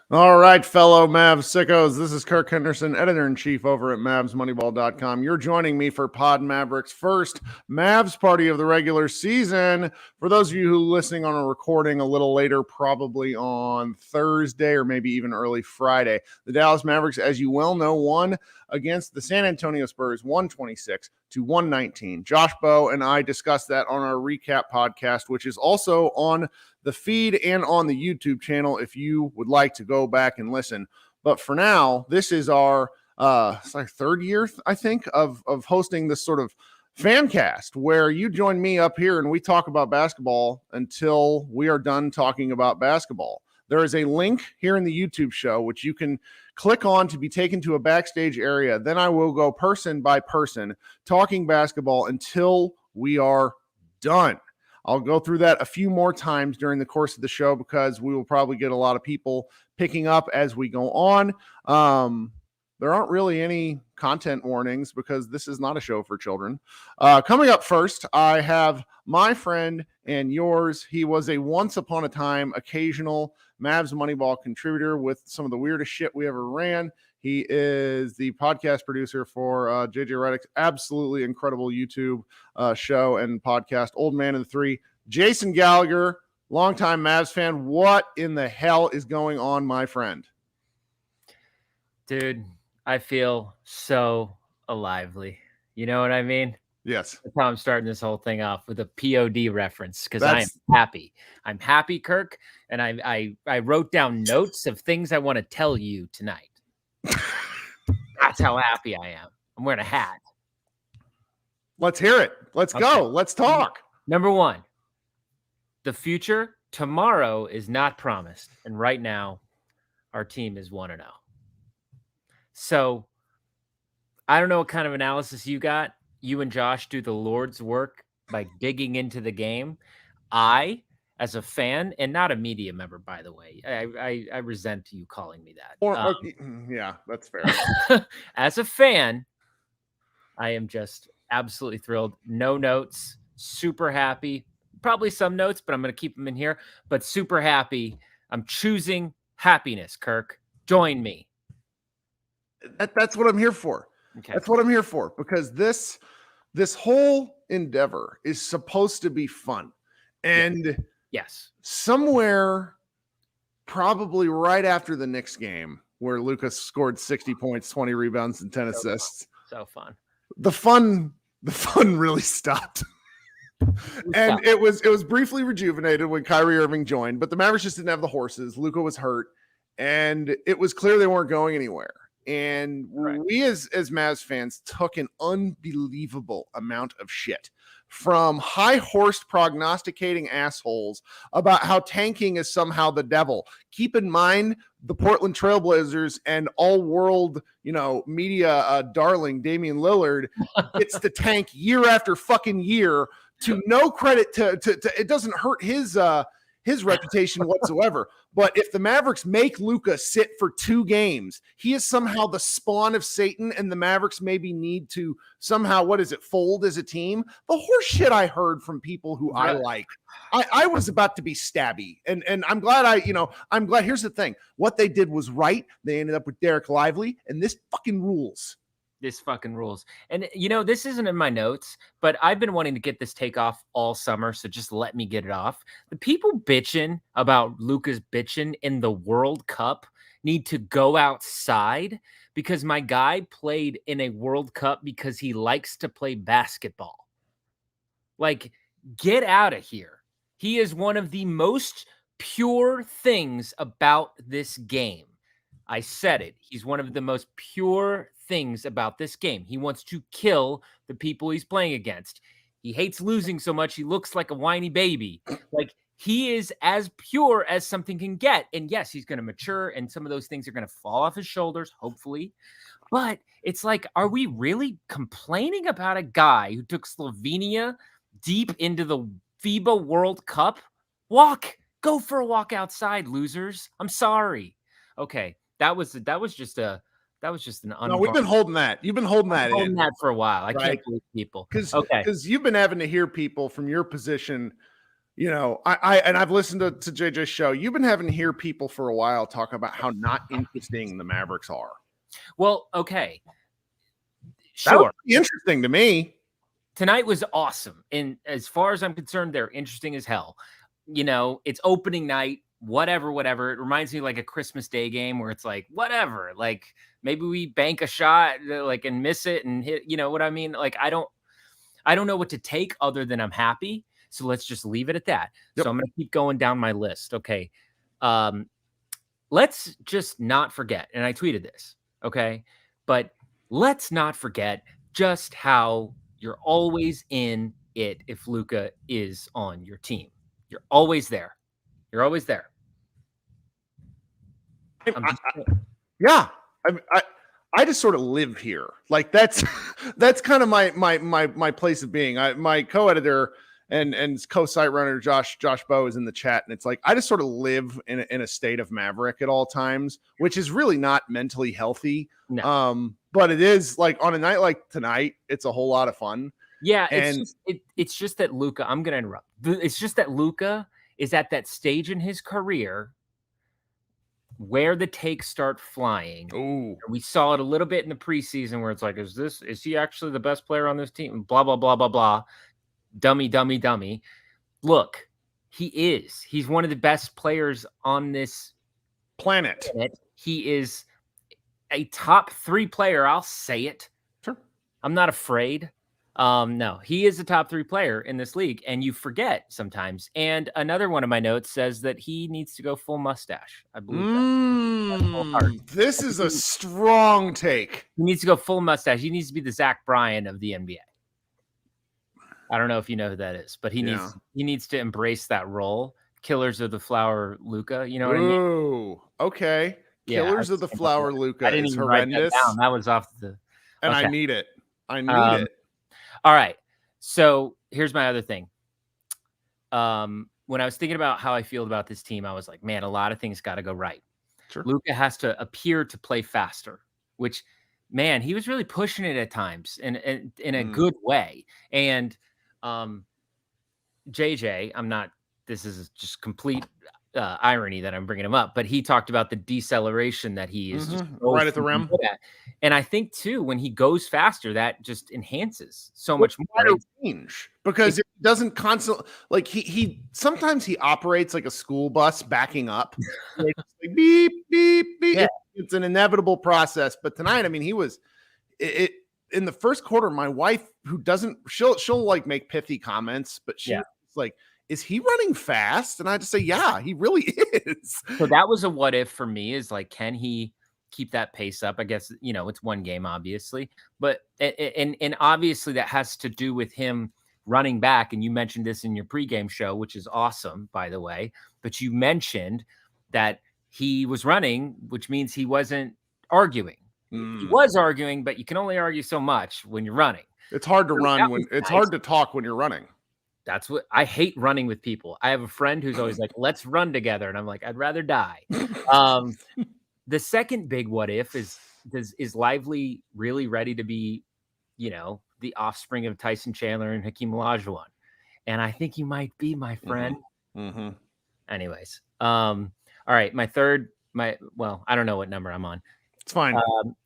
All right, fellow Mavs sickos, this is Kirk Henderson, editor-in-chief over at MavsMoneyball.com. You're joining me for Pod Mavericks' first Mavs party of the regular season. For those of you who are listening on a recording a little later, probably on Thursday or maybe even early Friday, the Dallas Mavericks, as you well know, won against the San Antonio Spurs 126-119. Josh Bowe and I discussed that on our recap podcast, which is also on the feed and on the YouTube channel if you would like to go back and listen. But for now, this is our it's like third year, I think, of hosting this sort of fan cast where you join me up here and we talk about basketball until we are done talking about basketball. There is a link here in the YouTube show which you can click on to be taken to a backstage area. Then I will go person by person talking basketball until we are done. I'll go through that a few more times during the course of the show because we will probably get a lot of people picking up as we go on. There aren't really any content warnings because this is not a show for children. Coming up first, I have my friend and yours. He was a once upon a time occasional Mavs Moneyball contributor with some of the weirdest shit we ever ran. He is the podcast producer for JJ Redick's absolutely incredible YouTube show and podcast, Old Man of the Three. Jason Gallagher, longtime Mavs fan. What in the hell is going on, my friend? Dude, I feel so lively. You know what I mean? Yes. That's how I'm starting this whole thing off with a POD reference because I am happy. I'm happy, Kirk, and I wrote down notes of things I want to tell you tonight. That's how happy I am. I'm wearing a hat. Let's hear it. Let's go. Let's talk. Number one, the future tomorrow is not promised. And right now, our team is 1-0. So I don't know what kind of analysis you got. You and Josh do the Lord's work by digging into the game. I, as a fan, and not a media member, by the way, I resent you calling me that. Yeah, that's fair. As a fan, I am just absolutely thrilled. No notes, super happy. Probably some notes, but I'm going to keep them in here. But super happy. I'm choosing happiness, Kirk. Join me. That's what I'm here for. Okay. That's what I'm here for because this whole endeavor is supposed to be fun. And yes, somewhere probably right after the Knicks game where Luka scored 60 points, 20 rebounds, and 10 assists. So fun. The fun really stopped. And it was briefly rejuvenated when Kyrie Irving joined, but the Mavericks just didn't have the horses. Luka was hurt, and it was clear they weren't going anywhere. And we as Mavs fans took an unbelievable amount of shit from high-horsed prognosticating assholes about how tanking is somehow the devil. Keep in mind the Portland Trailblazers and all-world, media darling Damian Lillard gets to tank year after fucking year to no credit to it doesn't hurt his reputation whatsoever. But if the Mavericks make Luka sit for 2 games, he is somehow the spawn of Satan, and the Mavericks maybe need to somehow, fold as a team. The horse shit I heard from people who I like. I was about to be stabby. And I'm glad I'm glad. Here's the thing. What they did was right. They ended up with Derek Lively, and this fucking rules. This fucking rules. And, this isn't in my notes, but I've been wanting to get this take off all summer, so just let me get it off. The people bitching about Luka's bitching in the World Cup need to go outside because my guy played in a World Cup because he likes to play basketball. Like, get out of here. He is one of the most pure things about this game. I said it. He's one of the most pure things about this game. He wants to kill the people he's playing against. He hates losing so much he looks like a whiny baby. Like, he is as pure as something can get. And yes, he's going to mature, and some of those things are going to fall off his shoulders, hopefully. But it's like, are we really complaining about a guy who took Slovenia deep into the FIBA World Cup? Go for a walk outside, losers. I'm sorry. Okay, that was just an No, we've been holding that. You've been holding that for a while. I right? can't believe people. Because you've been having to hear people from your position. I've listened to JJ's show. You've been having to hear people for a while talk about how not interesting the Mavericks are. Well, okay. Sure. That was interesting to me. Tonight was awesome. And as far as I'm concerned, they're interesting as hell. It's opening night, whatever. It reminds me like a Christmas Day game where it's like, whatever, like maybe we bank a shot like and miss it and hit, you know what I mean? Like, I don't know what to take other than I'm happy. So let's just leave it at that. Yep. So I'm going to keep going down my list. Okay. Let's just not forget. And I tweeted this. Okay. But let's not forget just how you're always in it if Luka is on your team. You're always there. You're always there. I just sort of live here. Like that's kind of my place of being. My co-editor and co-site runner Josh Bowe is in the chat, and it's like I just sort of live in a state of Maverick at all times, which is really not mentally healthy. No. But it is like on a night like tonight, it's a whole lot of fun. Yeah, it's just that Luka. I'm gonna interrupt. It's just that Luka is at that stage in his career where the takes start flying. Ooh. We saw it a little bit in the preseason where it's like, is he actually the best player on this team? Blah, blah, blah, blah, blah. Dummy. Look, he is. He's one of the best players on this planet. He is a top 3 player. I'll say it. Sure. I'm not afraid. No, he is a top 3 player in this league, and you forget sometimes. And another one of my notes says that he needs to go full mustache. I believe this is a strong take. He needs to go full mustache. He needs to be the Zach Bryan of the NBA. I don't know if you know who that is, but he needs to embrace that role. Killers of the Flower Luka. You know what I mean? Ooh, okay. Killers of the Flower Luka is horrendous. That was off the. And I need it. I need it. All right. So here's my other thing. When I was thinking about how I feel about this team, I was like, man, a lot of things got to go right. Sure. Luka has to appear to play faster, which, man, he was really pushing it at times in a good way. And JJ, this is just complete irony that I'm bringing him up, but he talked about the deceleration that he is just right at the rim. And I think too, when he goes faster, that just enhances so much more change because it doesn't constantly like he sometimes he operates like a school bus backing up. Like beep, beep, beep. Yeah. It's an inevitable process. But tonight, I mean, he was it in the first quarter. My wife, who doesn't, she'll like make pithy comments, but she's like, is he running fast? And I just say, yeah, he really is. So that was a what if for me, is like, can he keep that pace up? I guess, it's one game, obviously, but, and obviously that has to do with him running back. And you mentioned this in your pregame show, which is awesome, by the way, but you mentioned that he was running, which means he wasn't arguing. He was arguing, but you can only argue so much when you're running. It's hard to run when it's hard to talk when you're running. That's what I hate, running with people. I have a friend who's always like, let's run together. And I'm like, I'd rather die. The second big what if is Lively really ready to be, the offspring of Tyson Chandler and Hakeem Olajuwon? And I think he might be, my friend. Mm-hmm. Anyways. All right. My third, I don't know what number I'm on. It's fine.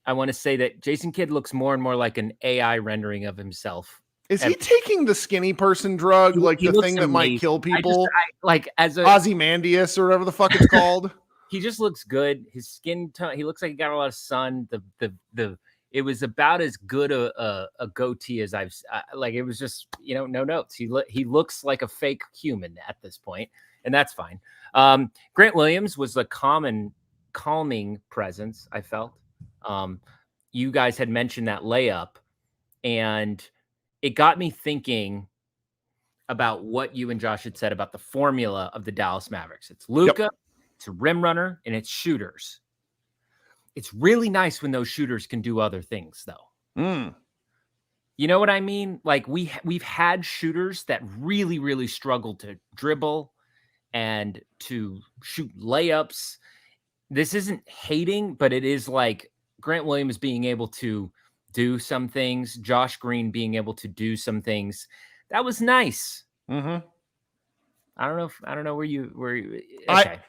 I want to say that Jason Kidd looks more and more like an AI rendering of himself. Is he taking the skinny person drug, like the thing that might kill people? As a Ozymandias or whatever the fuck it's called. He just looks good. His skin tone, he looks like he got a lot of sun. It was about as good a goatee as I've like. It was just, no notes. He looks like a fake human at this point, and that's fine. Grant Williams was a calming presence, I felt. you guys had mentioned that layup, and it got me thinking about what you and Josh had said about the formula of the Dallas Mavericks. It's Luka, it's a rim runner, and it's shooters. It's really nice when those shooters can do other things, though. You know what I mean? Like we've had shooters that really, really struggle to dribble and to shoot layups. This isn't hating, but it is like Grant Williams being able to do some things, Josh Green being able to do some things. That was nice. I don't know where you okay.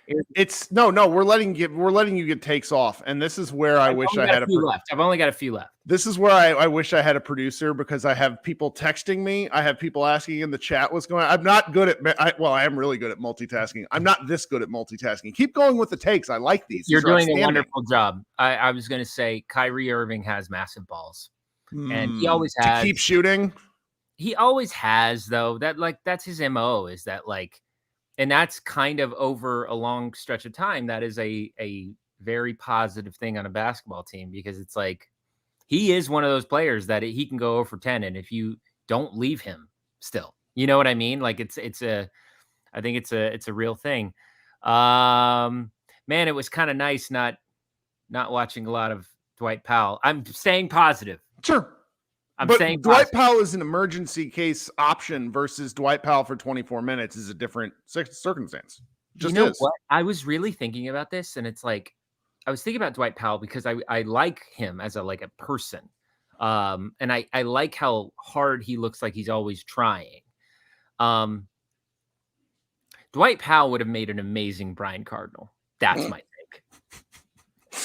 We're letting you get takes off, and this is where I wish I had a few left. I've only got a few left. This is where I wish I had a producer, because I have people texting me. I have people asking in the chat what's going on. I'm not good at I am really good at multitasking. I'm not this good at multitasking. Keep going with the takes. I like these. You're doing a wonderful job. I was going to say Kyrie Irving has massive balls, and he always has. To keep shooting. He always has, though. That's his MO, is that like, and that's kind of over a long stretch of time. That is a very positive thing on a basketball team, because it's like he is one of those players that he can go 0 for 10, and if you don't leave him still, you know what I mean? Like I think it's a real thing. Man, it was kind of nice not watching a lot of Dwight Powell. I'm staying positive. Sure. But Dwight Powell is an emergency case option versus Dwight Powell for 24 minutes is a different circumstance. Just you know what? I was really thinking about this, and it's like I was thinking about Dwight Powell because I like him as a person, and I like how hard he looks like he's always trying. Dwight Powell would have made an amazing Brian Cardinal. That's my take.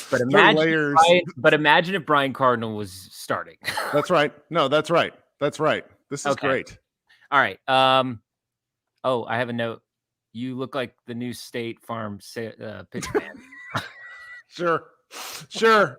But imagine if Brian Cardinal was starting. That's right. No, that's right. That's right. This is great. All right. Oh, I have a note. You look like the new State Farm pitch man. Sure.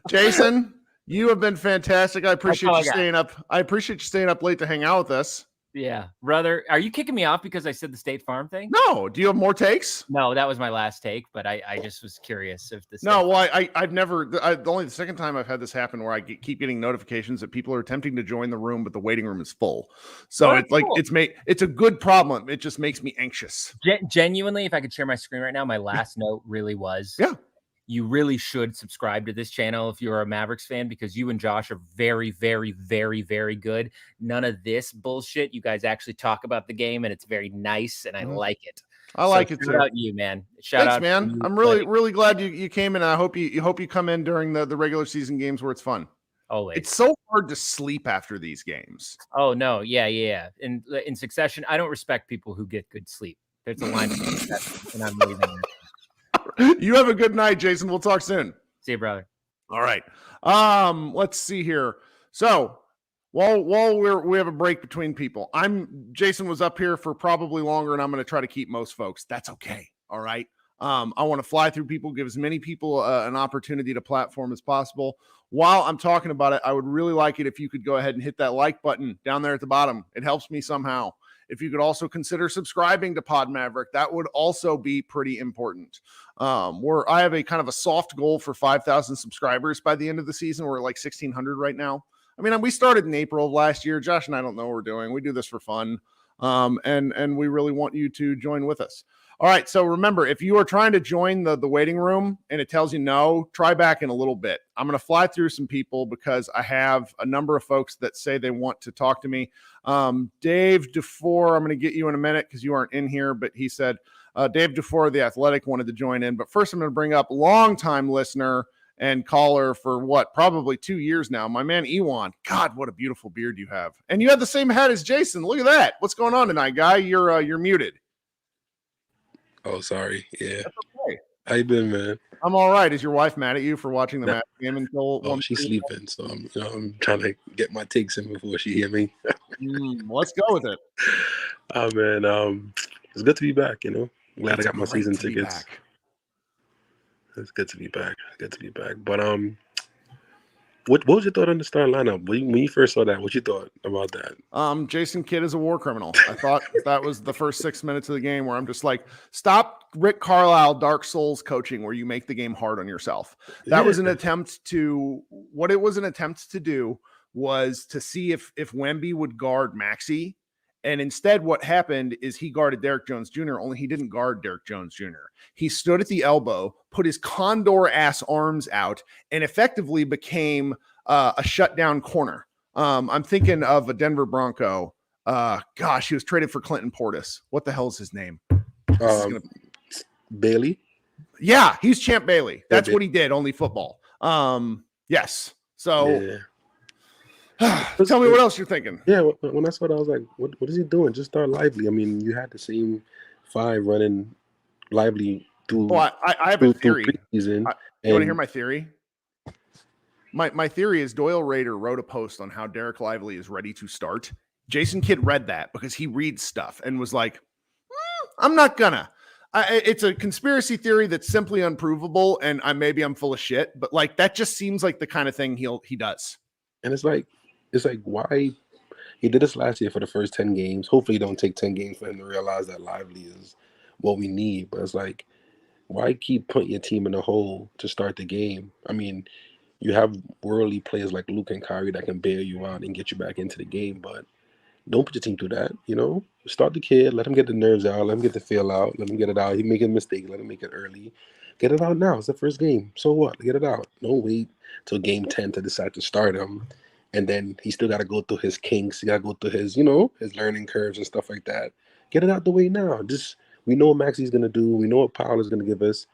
Jason, you have been fantastic. I appreciate you staying up. I appreciate you staying up late to hang out with us. Yeah, brother. Are you kicking me off because I said the State Farm thing? No. Do you have more takes? No, that was my last take, but I just was curious if this. No, well, I've never. Only the second time I've had this happen where I keep getting notifications that people are attempting to join the room, but the waiting room is full. So it's cool. It's a good problem. It just makes me anxious. Genuinely, if I could share my screen right now, my last note really was. Yeah. You really should subscribe to this channel if you're a Mavericks fan, because you and Josh are very, very, very, very good. None of this bullshit. You guys actually talk about the game, and it's very nice, and I like it. I like it too. Shout out you, man. Thanks, man. I'm really glad you came in. I hope you come in during the regular season games where it's fun. Always. It's so hard to sleep after these games. Oh no, yeah. In succession, I don't respect people who get good sleep. There's a line of succession, and I'm leaving. You have a good night, Jason. We'll talk soon. See you, brother. All right. Let's see here. So while we have a break between people, Jason was up here for probably longer, and I'm going to try to keep most folks. That's okay. All right. I want to fly through people, give as many people an opportunity to platform as possible. While I'm talking about it, I would really like it if you could go ahead and hit that like button down there at the bottom. It helps me somehow. If you could also consider subscribing to Pod Maverick, that would also be pretty important. I have a kind of a soft goal for 5,000 subscribers by the end of the season. We're at like 1,600 right now. I mean, we started in April of last year. Josh and I don't know what we're doing. We do this for fun. And we really want you to join with us. All right. So remember, if you are trying to join the waiting room and it tells you no, try back in a little bit. I'm going to fly through some people because I have a number of folks that say they want to talk to me. Dave DeFore, I'm going to get you in a minute because you aren't in here, but he said, Dave DeFore, the Athletic, wanted to join in. But first, I'm going to bring up longtime listener and caller for probably 2 years now, my man Ewan. God, what a beautiful beard you have. And you have the same hat as Jason. Look at that. What's going on tonight, guy? You're muted. Oh, sorry. Yeah. That's okay. How you been, man? I'm all right. Is your wife mad at you for watching the Mavs game until? Oh, she's sleeping, so I'm trying to get my takes in before she hear me. Let's go with it. Oh man, it's good to be back. Glad I got my season tickets. It's good to be back. But What was your thought on the starting lineup? When you first saw that, what you thought about that? Jason Kidd is a war criminal. I thought that was the first 6 minutes of the game where I'm just like, stop Rick Carlisle Dark Souls coaching where you make the game hard on yourself. That was an attempt to do was to see if Wemby would guard Maxey. And instead, what happened is he guarded Derrick Jones Jr., only he didn't guard Derrick Jones Jr. He stood at the elbow, put his condor ass arms out, and effectively became a shutdown corner. I'm thinking of a Denver Bronco. He was traded for Clinton Portis. What the hell is his name? Bailey? Yeah, he's Champ Bailey. That's what he did, only football. Yes. So... Yeah. Tell me what else you're thinking. Yeah, when I saw that, I was like, what is he doing? Just start Lively. I mean, you had the same five running Lively through. Well, I have a theory. You want to hear my theory? My theory is Doyle Rader wrote a post on how Derek Lively is ready to start. Jason Kidd read that because he reads stuff and was like, I'm not gonna. It's a conspiracy theory that's simply unprovable, and maybe I'm full of shit, but like that just seems like the kind of thing he does. And it's like why he did this last year for the first 10 games. Hopefully it don't take 10 games for him to realize that Lively is what we need. But it's like, why keep putting your team in a hole to start the game? I mean, you have worldly players like Luka and Kyrie that can bail you out and get you back into the game, but don't put your team through that, you know? Start the kid, let him get the nerves out, let him get the feel out, let him get it out. He make a mistake, let him make it early. Get it out now. It's the first game. So what? Get it out. Don't wait till game 10 to decide to start him. And then he still got to go through his kinks. He got to go through his, his learning curves and stuff like that. Get it out the way now. We know what Maxey's going to do. We know what Powell is going to give us.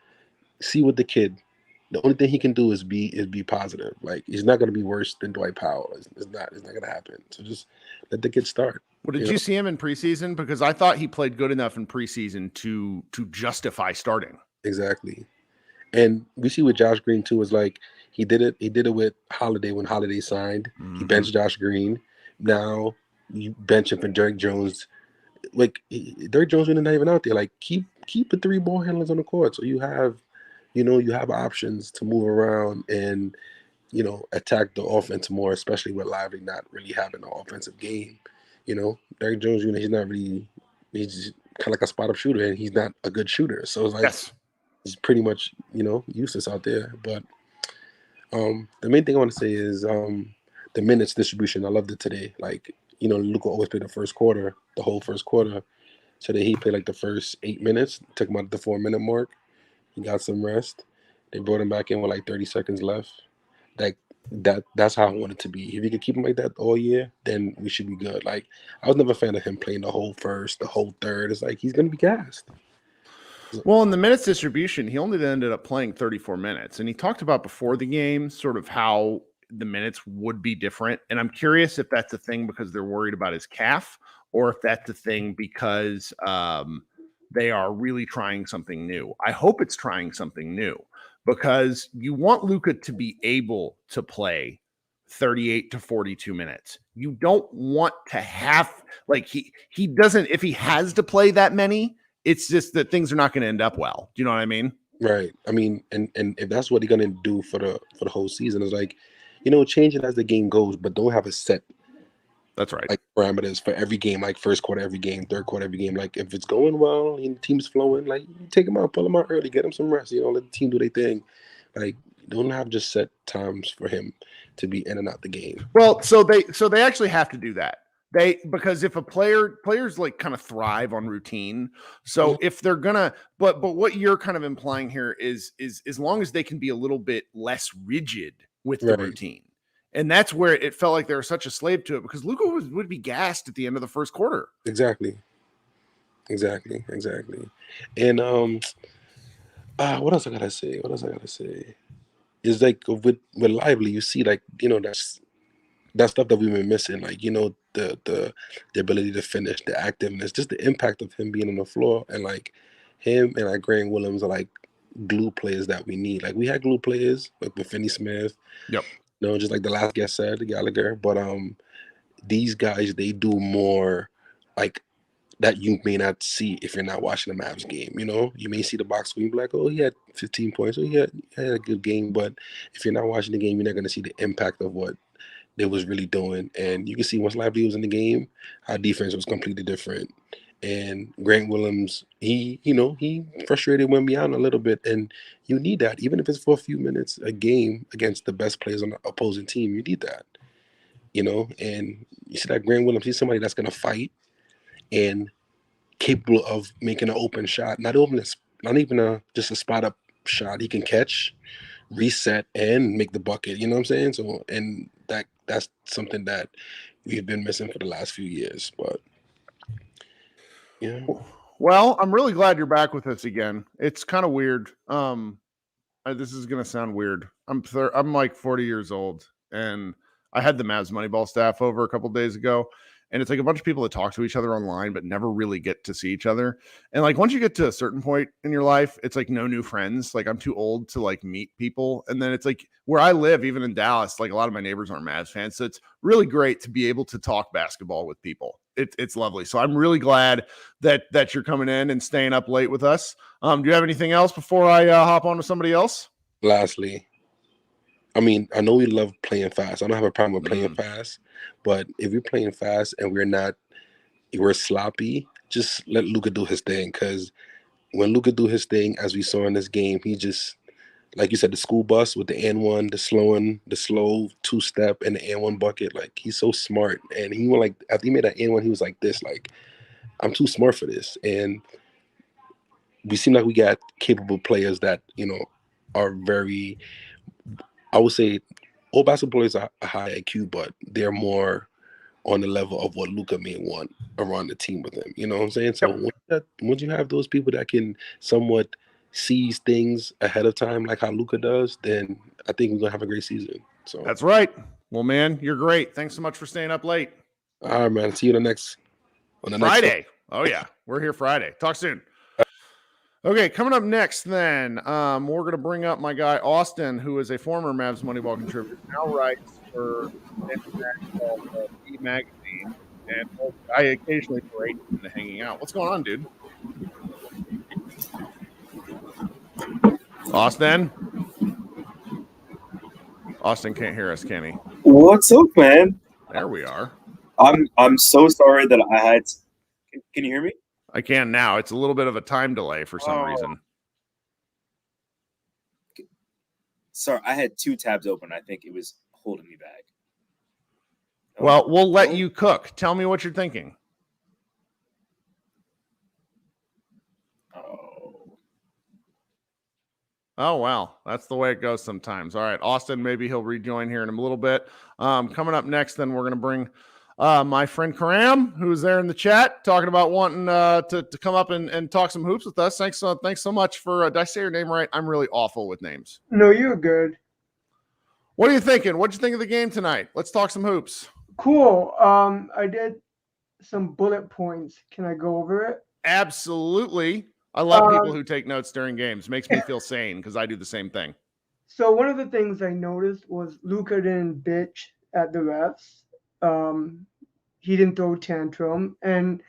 See what the kid, the only thing he can do is be positive. Like, he's not going to be worse than Dwight Powell. It's not going to happen. So just let the kid start. Well, did you see him in preseason? Because I thought he played good enough in preseason to justify starting. Exactly. And we see with Josh Green too is like he did it with Holiday when Holiday signed. Mm-hmm. He benched Josh Green. Now you bench him for Derrick Jones. Like Derrick Jones is not even out there. Like keep the three ball handlers on the court so you have options to move around and attack the offense more, especially with Lively not really having an offensive game. Derrick Jones, he's kind of like a spot up shooter and he's not a good shooter. So it's like he's pretty much, useless out there. But the main thing I want to say is the minutes distribution. I loved it today. Like, Luka always played the whole first quarter. So that he played like the first 8 minutes, took him out at the 4-minute mark. He got some rest. They brought him back in with like 30 seconds left. Like that's how I want it to be. If you could keep him like that all year, then we should be good. Like I was never a fan of him playing the whole first, the whole third. It's like he's gonna be gassed. Well, in the minutes distribution, he only ended up playing 34 minutes. And he talked about before the game sort of how the minutes would be different. And I'm curious if that's a thing because they're worried about his calf or if that's a thing because they are really trying something new. I hope it's trying something new because you want Luka to be able to play 38 to 42 minutes. You don't want to have, like, he doesn't, if he has to play that many, it's just that things are not going to end up well. Do you know what I mean? Right. I mean, and if that's what he's going to do for the whole season, is like, change it as the game goes, but don't have a set. That's right. Like parameters for every game, like first quarter every game, third quarter every game. Like if it's going well and the team's flowing, like you take them out, pull them out early, get them some rest. Let the team do their thing. Like you don't have just set times for him to be in and out the game. Well, so they actually have to do that. Because if players like kind of thrive on routine. So if they're gonna, but what you're kind of implying here is as long as they can be a little bit less rigid with the routine. And that's where it felt like they were such a slave to it because Luka would be gassed at the end of the first quarter. Exactly. And what else I gotta say? It's like with Lively, you see like that stuff that we've been missing, like the ability to finish, the activeness, just the impact of him being on the floor, and like him and like Grant Williams are like glue players that we need. Like we had glue players like with Finney Smith. Yep. Just like the last guest said, Gallagher. But these guys, they do more like that you may not see if you're not watching the Mavs game. You know, you may see the box score, you be like, oh, he had 15 points, oh, he had a good game. But if you're not watching the game, you're not going to see the impact of what they was really doing. And you can see once Lively was in the game, our defense was completely different. And Grant Williams, he frustrated Wembanyama a little bit, and you need that, even if it's for a few minutes a game against the best players on the opposing team. You need that, And you see that Grant Williams, he's somebody that's gonna fight and capable of making an open shot, not even just a spot up shot. He can catch, reset, and make the bucket. You know what I'm saying? So, and that's something that we've been missing for the last few years, but. Yeah. Well, I'm really glad you're back with us again. It's kind of weird. This is gonna sound weird. I'm like 40 years old, and I had the Mavs Moneyball staff over a couple days ago, and it's like a bunch of people that talk to each other online but never really get to see each other. And like once you get to a certain point in your life, it's like no new friends. Like I'm too old to like meet people. And then it's like where I live, even in Dallas, like a lot of my neighbors aren't Mavs fans. So it's really great to be able to talk basketball with people. It's lovely. So I'm really glad that you're coming in and staying up late with us. Do you have anything else before I hop on to somebody else? Lastly, I mean, I know we love playing fast. I don't have a problem with playing fast, but if you're playing fast and we're sloppy, just let Luka do his thing. Because when Luka do his thing, as we saw in this game, he just, like you said, the school bus with the N1, the slow two-step, and the N1 bucket. Like, he's so smart. And he went like, after he made that N1, he was like this, like, I'm too smart for this. And we seem like we got capable players that, are very, I would say, all basketball players are high IQ, but they're more on the level of what Luka may want around the team with him. You know what I'm saying? So once you have those people that can somewhat seize things ahead of time, like how Luka does, then I think we're gonna have a great season. So that's right. Well, man, you're great. Thanks so much for staying up late. All right, man. See you on the Friday. Oh yeah, we're here Friday. Talk soon. Okay, coming up next, then we're going to bring up my guy Austin, who is a former Mavs Moneyball contributor, now writes for International E Magazine, and I occasionally break into hanging out. What's going on, dude? Austin can't hear us, can he? What's up, man? There we are. I'm so sorry that I had. Can you hear me? I can now. It's a little bit of a time delay for some reason. Sorry, I had two tabs open. I think it was holding me back. Well, we'll let you cook. Tell me what you're thinking. Oh, well, that's the way it goes sometimes. All right, Austin, maybe he'll rejoin here in a little bit. Coming up next, then we're going to bring my friend Karam, who's there in the chat, talking about wanting to come up and talk some hoops with us. Thanks so much for. Did I say your name right? I'm really awful with names. No, you're good. What are you thinking? What'd you think of the game tonight? Let's talk some hoops. Cool. I did some bullet points. Can I go over it? Absolutely. I love people who take notes during games. Makes me feel sane because I do the same thing. So one of the things I noticed was Luka didn't bitch at the refs. He didn't throw tantrum, and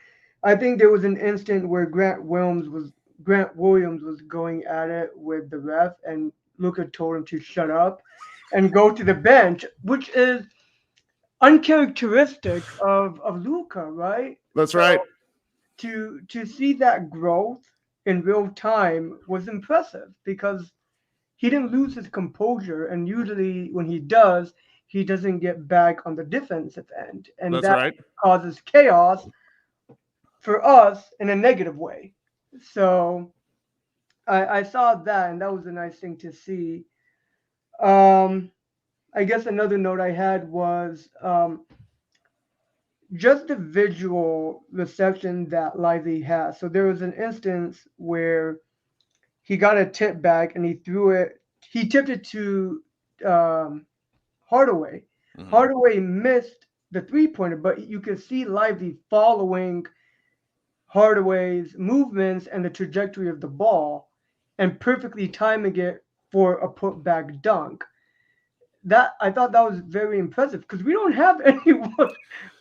I think there was an instant where Grant Williams was going at it with the ref, and Luka told him to shut up and go to the bench, which is uncharacteristic of Luka, right? That's right. To see that growth in real time was impressive because he didn't lose his composure, and usually when he does, he doesn't get back on the defensive end, and that causes chaos for us in a negative way. So I saw that, and that was a nice thing to see. I guess another note I had was just the visual reception that Lively has. So there was an instance where he got a tip back and he tipped it to Hardaway. Mm-hmm. Hardaway missed the three-pointer, but you could see Lively following Hardaway's movements and the trajectory of the ball and perfectly timing it for a put-back dunk. I thought that was very impressive because we don't have anyone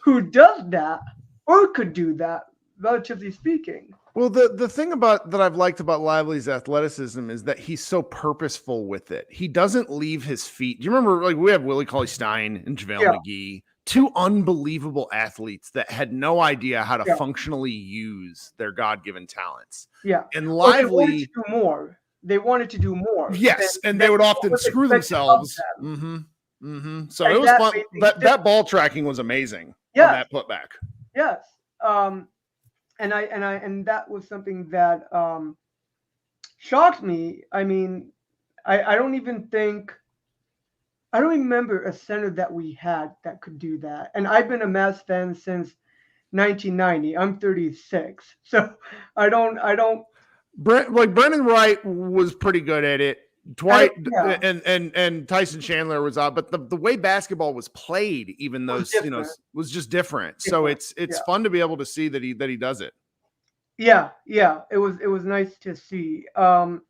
who does that or could do that relatively speaking. Well, the thing about that I've liked about Lively's athleticism is that he's so purposeful with it. He doesn't leave his feet. Do you remember, like, we have Willie Cauley-Stein and JaVale McGee, two unbelievable athletes that had no idea how to functionally use their God-given talents. Yeah. And Well, they wanted Lively, to do more. They wanted to do more. yes, and they would often screw themselves. So And it was that fun. made things That ball tracking was amazing. Yes. On that putback. Yes. And that was something that shocked me. I mean, I don't remember a center that we had that could do that. And I've been a Mavs fan since 1990. I'm 36. So I don't Brendan Wright was pretty good at it. Dwight and Tyson Chandler was out, but the way basketball was played, even those was just different. So it's fun to be able to see that he does it. Yeah, it was nice to see. Can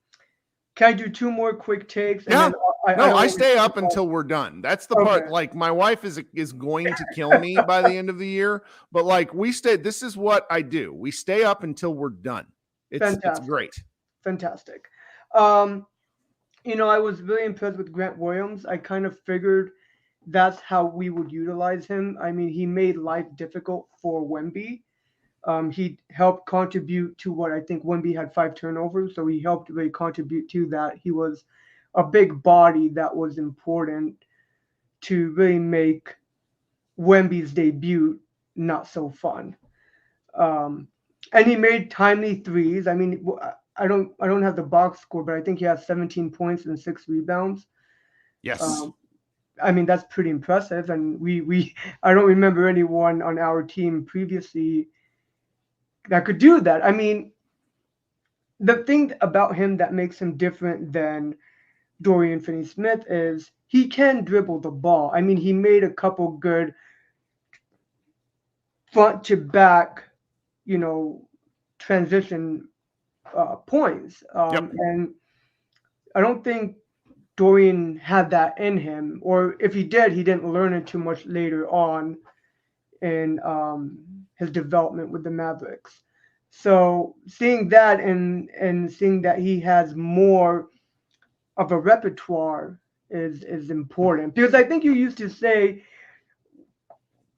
I do two more quick takes? Yeah. And then I stay up until we're done. That's the part. Like, my wife is going to kill me by the end of the year, but like, this is what I do. We stay up until we're done. It's great. Fantastic. I was really impressed with Grant Williams. I kind of figured that's how we would utilize him. I mean, he made life difficult for Wemby. He helped contribute to what I think Wemby had 5 turnovers. So he helped really contribute to that. He was a big body that was important to really make Wemby's debut not so fun. And he made timely threes. I mean, I don't have the box score, but I think he has 17 points and 6 rebounds. Yes. I mean, that's pretty impressive. And I don't remember anyone on our team previously that could do that. I mean, the thing about him that makes him different than Dorian Finney-Smith is he can dribble the ball. I mean, he made a couple good front to back, transition points. And I don't think Dorian had that in him, or if he did, he didn't learn it too much later on in his development with the Mavericks. So seeing that and seeing that he has more of a repertoire is important, because I think you used to say,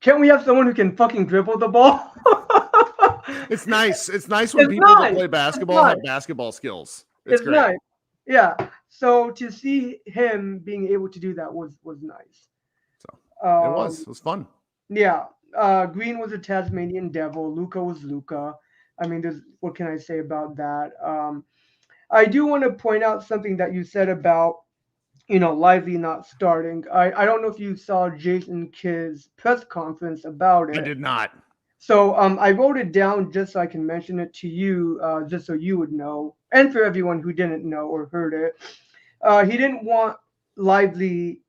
can't we have someone who can fucking dribble the ball? It's nice. It's nice when people that play basketball have basketball skills. It's great. Nice. Yeah. So to see him being able to do that was nice. So it was fun. Yeah. Green was a Tasmanian devil. Luka was Luka. I mean, what can I say about that? I do want to point out something that you said about, Lively not starting. I don't know if you saw Jason Kidd's press conference about it. I did not. So I wrote it down just so I can mention it to you, just so you would know, and for everyone who didn't know or heard it. He didn't want Lively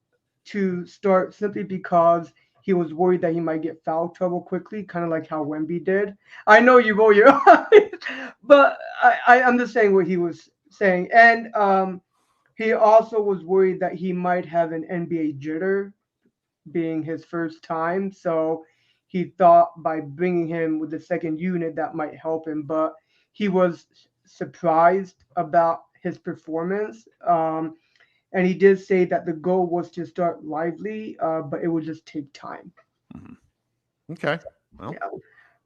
to start simply because he was worried that he might get foul trouble quickly, kind of like how Wemby did. I know you roll your eyes, but I'm just saying what he was saying. And he also was worried that he might have an NBA jitter, being his first time. So he thought by bringing him with the second unit, that might help him. But he was surprised about his performance. And he did say that the goal was to start Lively, but it would just take time. Mm-hmm. Okay. Well,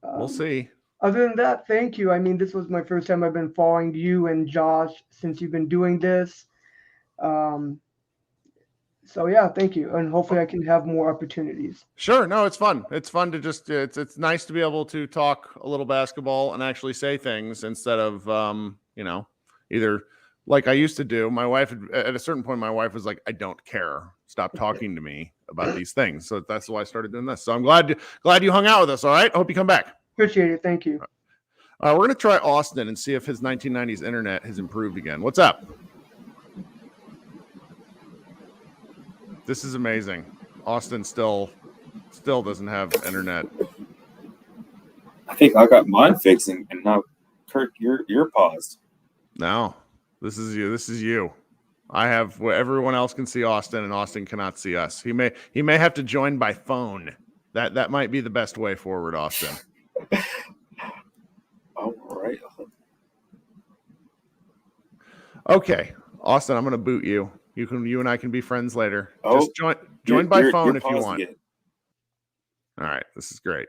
we'll see. Other than that, thank you. I mean, this was my first time I've been following you and Josh since you've been doing this. So yeah, thank you. And hopefully I can have more opportunities. Sure. No, it's fun. It's fun to just, it's nice to be able to talk a little basketball and actually say things instead of, either like I used to do. My wife, at a certain point, my wife was like, I don't care. Stop talking to me about these things. So that's why I started doing this. So I'm glad you hung out with us. All right. I hope you come back. Appreciate it. Thank you. We're going to try Austin and see if his 1990s internet has improved again. What's up? This is amazing. Austin still doesn't have internet. I think I got mine fixed, and now, Kirk, you're paused. No, this is you. This is you. I have where everyone else can see Austin, and Austin cannot see us. He may have to join by phone. That might be the best way forward, Austin. right. Okay, Austin, I'm gonna boot you. You and I can be friends later. Oh, Just join by phone if you paused want. again. All right, this is great.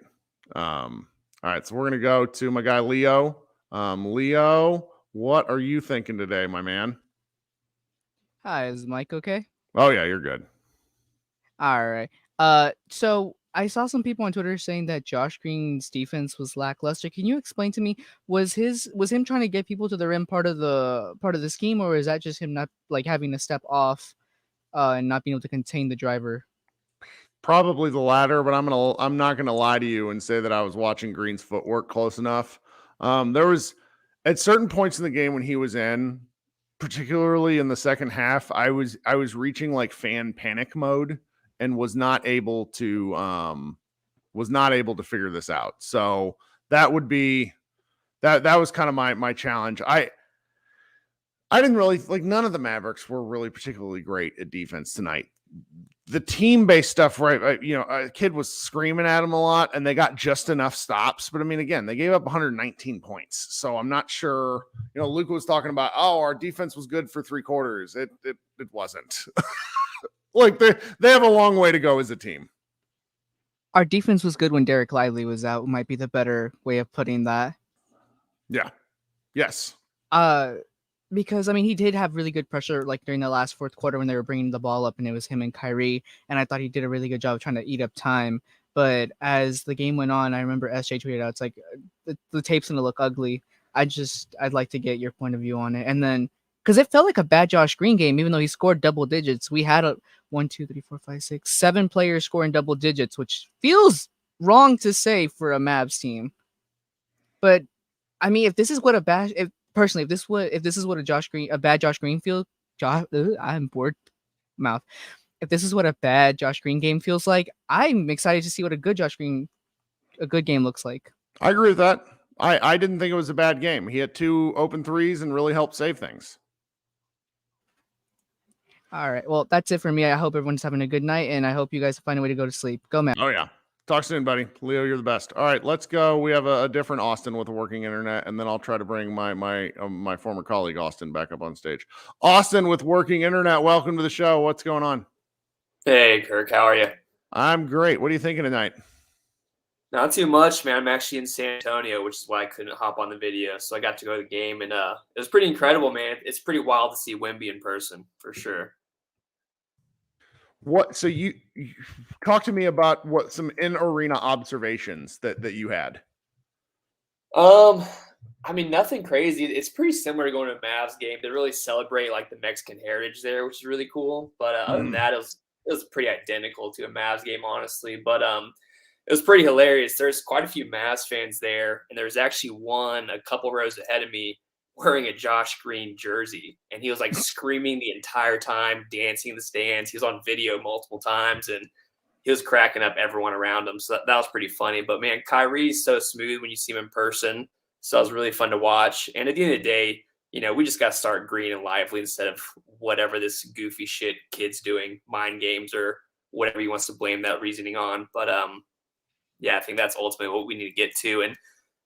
All right, so we're gonna go to my guy Leo. Leo, what are you thinking today, my man? Hi, is Mike okay? Oh yeah, you're good. All right. So I saw some people on Twitter saying that Josh Green's defense was lackluster. Can you explain to me, was him trying to get people to the rim part of the scheme, or is that just him not like having to step off and not being able to contain the driver? Probably the latter, but I'm not gonna lie to you and say that I was watching Green's footwork close enough. There was at certain points in the game when he was in, particularly in the second half, I was reaching like fan panic mode and was not able to figure this out. So that would be that was kind of my challenge. I didn't really like, none of the Mavericks were really particularly great at defense tonight. The team-based stuff, right? A kid was screaming at him a lot, and they got just enough stops. But I mean, again, they gave up 119 points, so I'm not sure. Luka was talking about, oh, our defense was good for 3 quarters. It wasn't. Like they have a long way to go as a team. Our defense was good when Derek Lively was out. Might be the better way of putting that. Yeah. Yes. Because I mean, he did have really good pressure like during the last fourth quarter when they were bringing the ball up, and it was him and Kyrie, and I thought he did a really good job of trying to eat up time. But as the game went on, I remember SJ tweeted out, "It's like the tape's gonna look ugly." I'd like to get your point of view on it, and then because it felt like a bad Josh Green game, even though he scored double digits. We had a 1, 2, 3, 4, 5, 6, 7 players scoring double digits, which feels wrong to say for a Mavs team. But I mean, if this is what a bad, if this is what a bad Josh Green feels, I'm bored mouth. If this is what a bad Josh Green game feels like, I'm excited to see what a good game looks like. I agree with that. I didn't think it was a bad game. He had 2 open threes and really helped save things. All right. Well, that's it for me. I hope everyone's having a good night, and I hope you guys find a way to go to sleep. Go, man. Oh yeah. Talk soon, buddy. Leo, you're the best. All right, let's go. We have a different Austin with a working internet, and then I'll try to bring my former colleague Austin back up on stage. Austin with working internet, welcome to the show. What's going on? Hey, Kirk, how are you? I'm great. What are you thinking tonight? Not too much, man. I'm actually in San Antonio, which is why I couldn't hop on the video. So I got to go to the game, and it was pretty incredible, man. It's pretty wild to see Wemby in person, for sure. What? So you talk to me about what some in-arena observations that you had. I mean, nothing crazy. It's pretty similar to going to a Mavs game. They really celebrate like the Mexican heritage there, which is really cool. But other than that, it was pretty identical to a Mavs game, honestly. But it was pretty hilarious. There's quite a few Mavs fans there, and there's actually one a couple rows ahead of me wearing a Josh Green jersey, and he was like screaming the entire time, dancing in the stands. He was on video multiple times, and he was cracking up everyone around him. So that was pretty funny. But man, Kyrie's so smooth when you see him in person. So it was really fun to watch. And at the end of the day, we just got to start Green and Lively instead of whatever this goofy shit kid's doing, mind games or whatever he wants to blame that reasoning on. But yeah, I think that's ultimately what we need to get to. And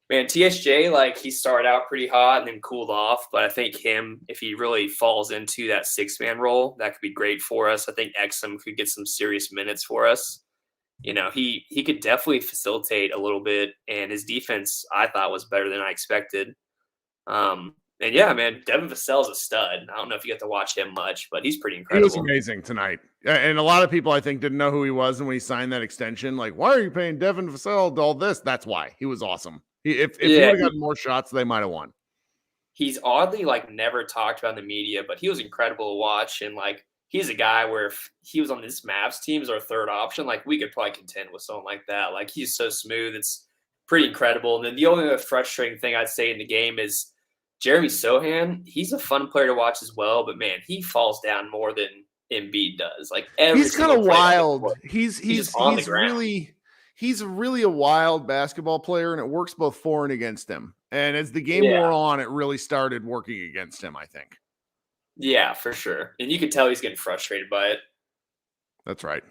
man, TSJ, like he started out pretty hot and then cooled off. But I think if he really falls into that 6-man role, that could be great for us. I think Exum could get some serious minutes for us. He could definitely facilitate a little bit, and his defense I thought was better than I expected. And yeah, man, Devin Vassell's a stud. I don't know if you get to watch him much, but he's pretty incredible. He was amazing tonight. And a lot of people, I think, didn't know who he was. And when he signed that extension, like, why are you paying Devin Vassell all this? That's why. He was awesome. If he would have gotten more shots, they might have won. He's oddly, like, never talked about in the media, but he was incredible to watch. And, like, he's a guy where if he was on this Mavs team as our third option, like, we could probably contend with someone like that. Like, he's so smooth. It's pretty incredible. And then the only other frustrating thing I'd say in the game is Jeremy Sohan. He's a fun player to watch as well, but man, he falls down more than Embiid does. Like he's kind of wild. He's really a wild basketball player, and it works both for and against him. And as the game wore on, it really started working against him, I think. Yeah, for sure. And you can tell he's getting frustrated by it. That's right.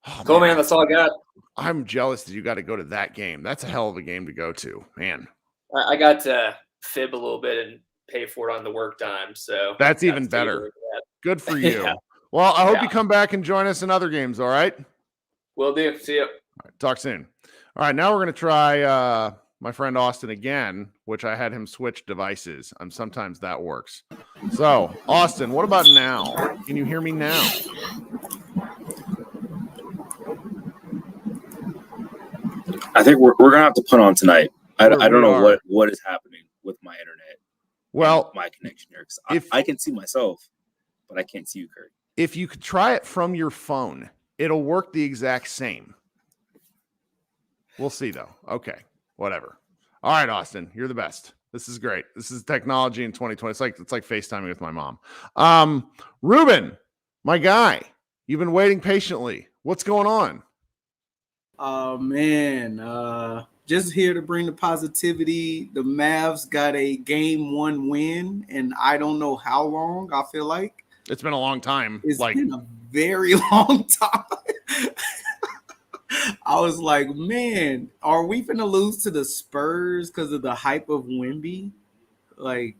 Oh, cool, man. That's all I got. I'm jealous that you got to go to that game. That's a hell of a game to go to, man. I got to fib a little bit and pay for it on the work time. So That's got even to take better. advantage of that. Good for you. Yeah. Well, I hope Yeah. you come back and join us in other games. All right. Will do. See you. All right, talk soon. All right, now we're going to try my friend Austin again, which I had him switch devices. Sometimes that works. So, Austin, what about now? Can you hear me now? I think we're gonna have to put on tonight. I don't know what is happening with my internet. Well, my connection here, because I can see myself, but I can't see you, Kirk. If you could try it from your phone, it'll work the exact same. We'll see though. Okay, whatever. All right, Austin, you're the best. This is great. This is technology in 2020. It's like FaceTiming with my mom. Ruben, my guy, you've been waiting patiently. What's going on? Oh man, just here to bring the positivity. The Mavs got a game 1 win, and I don't know how long. I feel like it's been a long time. It's been a very long time. I was like, man, are we finna lose to the Spurs because of the hype of Wemby? Like,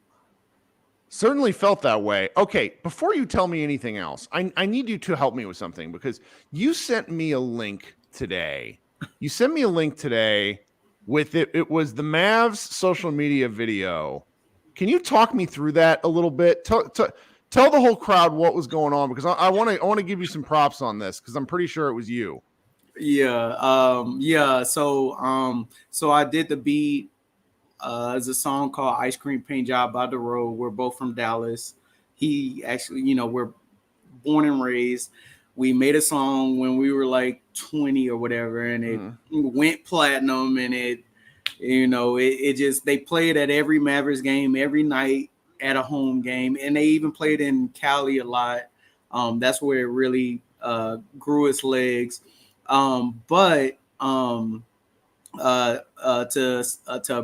certainly felt that way. Okay, before you tell me anything else, I need you to help me with something, because you sent me a link today. You sent me a link today with it. It was the Mavs social media video. Can you talk me through that a little bit? Tell the whole crowd what was going on, because I want to give you some props on this, because I'm pretty sure it was you. Yeah. So I did the beat. It's a song called Ice Cream Paint Job by The Road. We're both from Dallas. He actually, we're born and raised. We made a song when we were like 20 or whatever, and it went platinum, and it just, they played at every Mavericks game every night at a home game, and they even played in Cali a lot. That's where it really grew its legs. To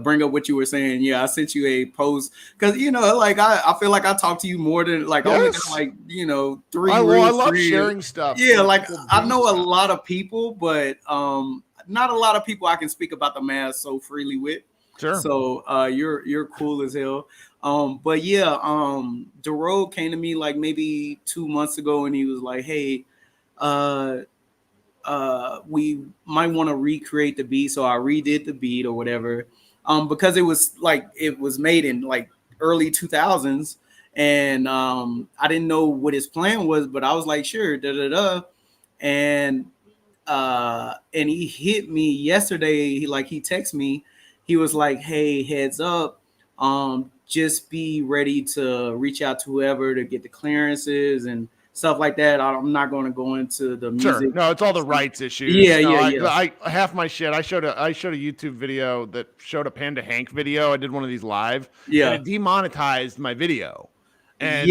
bring up what you were saying, yeah, I sent you a post because I feel like I talk to you more than like only like 3. I love sharing stuff. Yeah, like I know a lot of people, but not a lot of people I can speak about the Mavs so freely with. Sure. So you're cool as hell. But yeah, DeRoe came to me like maybe 2 months ago, and he was like, hey, we might want to recreate the beat. So I redid the beat or whatever, because it was made in like early 2000s, and I didn't know what his plan was, but I was like, sure, and he hit me yesterday. He texted me. He was like, hey, heads up, just be ready to reach out to whoever to get the clearances and stuff like that. I'm not going to go into the music. Sure. No, it's all the rights issues. Yeah. I half my shit. I showed a YouTube video that showed a Panda Hank video. I did one of these live. Yeah. And it demonetized my video. And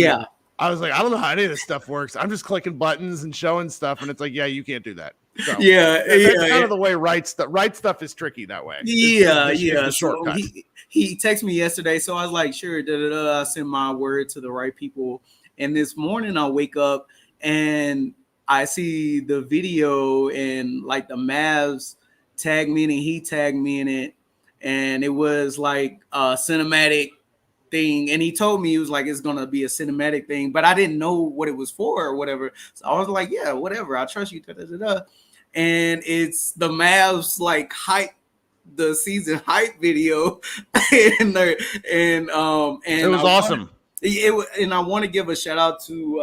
I was like, I don't know how any of this stuff works. I'm just clicking buttons and showing stuff, and it's like, yeah, you can't do that. So, that's kind of the way right stuff is tricky that way. It's shortcut. So he texted me yesterday, so I was like, sure. I sent my word to the right people. And this morning I wake up and I see the video, and like the Mavs tagged me in it, he tagged me in it, and it was like a cinematic thing. And he told me, he was like, it's gonna be a cinematic thing, but I didn't know what it was for or whatever. So I was like, yeah, whatever, I trust you. And it's the Mavs like hype, the season hype video, and it was awesome. And I want to give a shout out to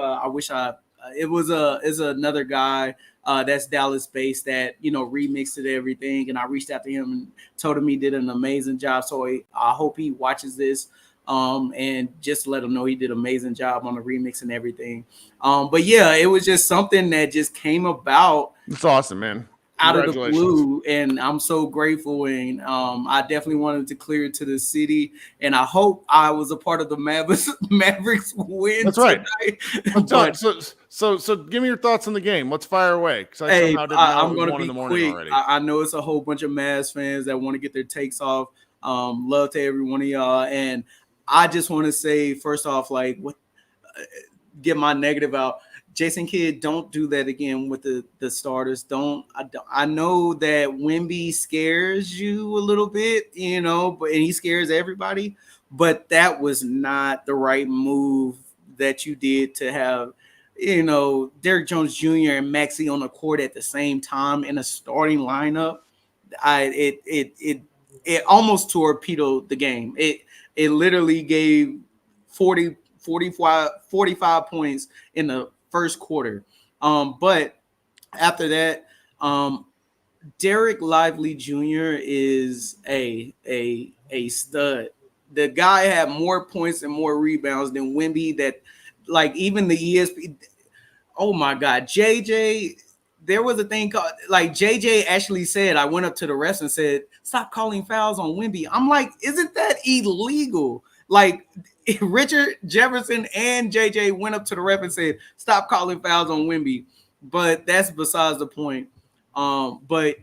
is another guy that's Dallas based that remixed it, everything, and I reached out to him and told him he did an amazing job. So I hope he watches this, and just let him know he did an amazing job on the remix and everything. But yeah, it was just something that just came about. It's awesome, man. Out of the blue, and I'm so grateful, and I definitely wanted to clear it to the city, and I hope I was a part of the Mavericks win. That's right. So give me your thoughts on the game. Let's fire away, because I'm going to be quick. I know it's a whole bunch of Mavs fans that want to get their takes off. Love to every one of y'all, and I just want to say, first off, get my negative out. Jason Kidd, don't do that again with the starters. I know that Wemby scares you a little bit, and he scares everybody, but that was not the right move that you did to have, Derrick Jones Jr. and Maxey on the court at the same time in a starting lineup. It almost torpedoed the game. It literally gave 45 points in the first quarter. But after that, Derek Lively Jr. is a stud. The guy had more points and more rebounds than Wemby. That, like, even the ESPN. Oh my God, JJ. There was a thing called, like, JJ actually said, I went up to the refs and said, stop calling fouls on Wemby. I'm like, isn't that illegal? Like, Richard Jefferson and JJ went up to the ref and said, stop calling fouls on Wemby. But that's besides the point. But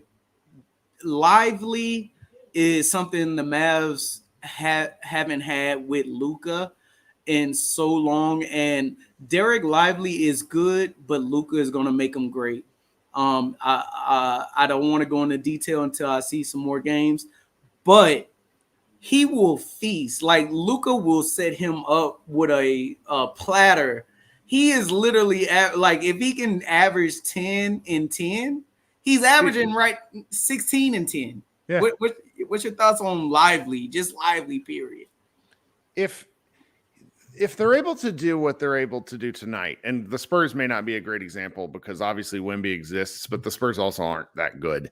Lively is something the Mavs haven't had with Luka in so long. And Derek Lively is good, but Luka is going to make him great. I don't want to go into detail until I see some more games, but he will feast. Like, Luka will set him up with a platter. He is literally like, if he can average 10 and 10, he's averaging 16 and 10. Yeah. What's your thoughts on Lively? Just Lively, period. If they're able to do what they're able to do tonight, and the Spurs may not be a great example because obviously Wemby exists, but the Spurs also aren't that good.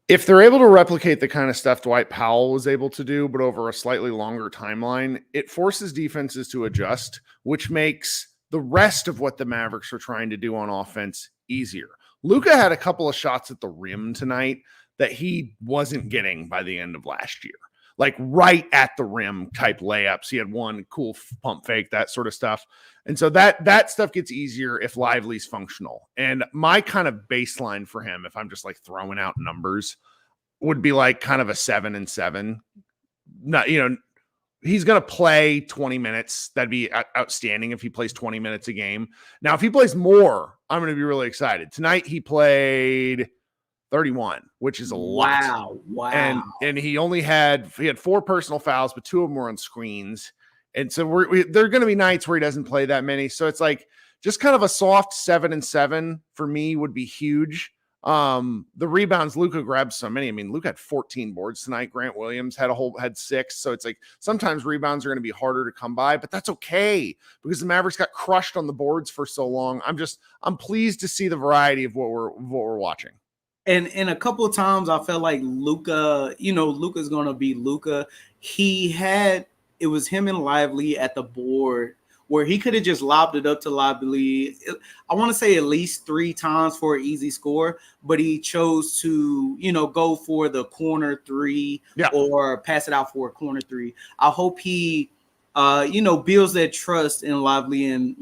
If they're able to replicate the kind of stuff Dwight Powell was able to do, but over a slightly longer timeline, it forces defenses to adjust, which makes the rest of what the Mavericks are trying to do on offense easier. Luka had a couple of shots at the rim tonight that he wasn't getting by the end of last year. Like, right at the rim type layups. He had one cool pump fake, that sort of stuff. And so that stuff gets easier if Lively's functional. And my kind of baseline for him, if I'm just like throwing out numbers, would be like kind of a 7-7. Not, he's going to play 20 minutes. That'd be outstanding if he plays 20 minutes a game. Now, if he plays more, I'm going to be really excited. Tonight he played 31, which is a lot. Wow. And he had 4 personal fouls, but 2 of them were on screens. And so there are going to be nights where he doesn't play that many. So it's like just kind of a soft 7-7 for me would be huge. The rebounds, Luka grabbed so many. I mean, Luka had 14 boards tonight. Grant Williams had 6. So it's like sometimes rebounds are going to be harder to come by, but that's okay because the Mavericks got crushed on the boards for so long. I'm pleased to see the variety of what we're watching. And a couple of times I felt like Luka, Luka's going to be Luka. It was him and Lively at the board where he could have just lobbed it up to Lively. I want to say at least 3 times for an easy score, but he chose to, go for the corner 3 or pass it out for a corner 3. I hope he, builds that trust in Lively and,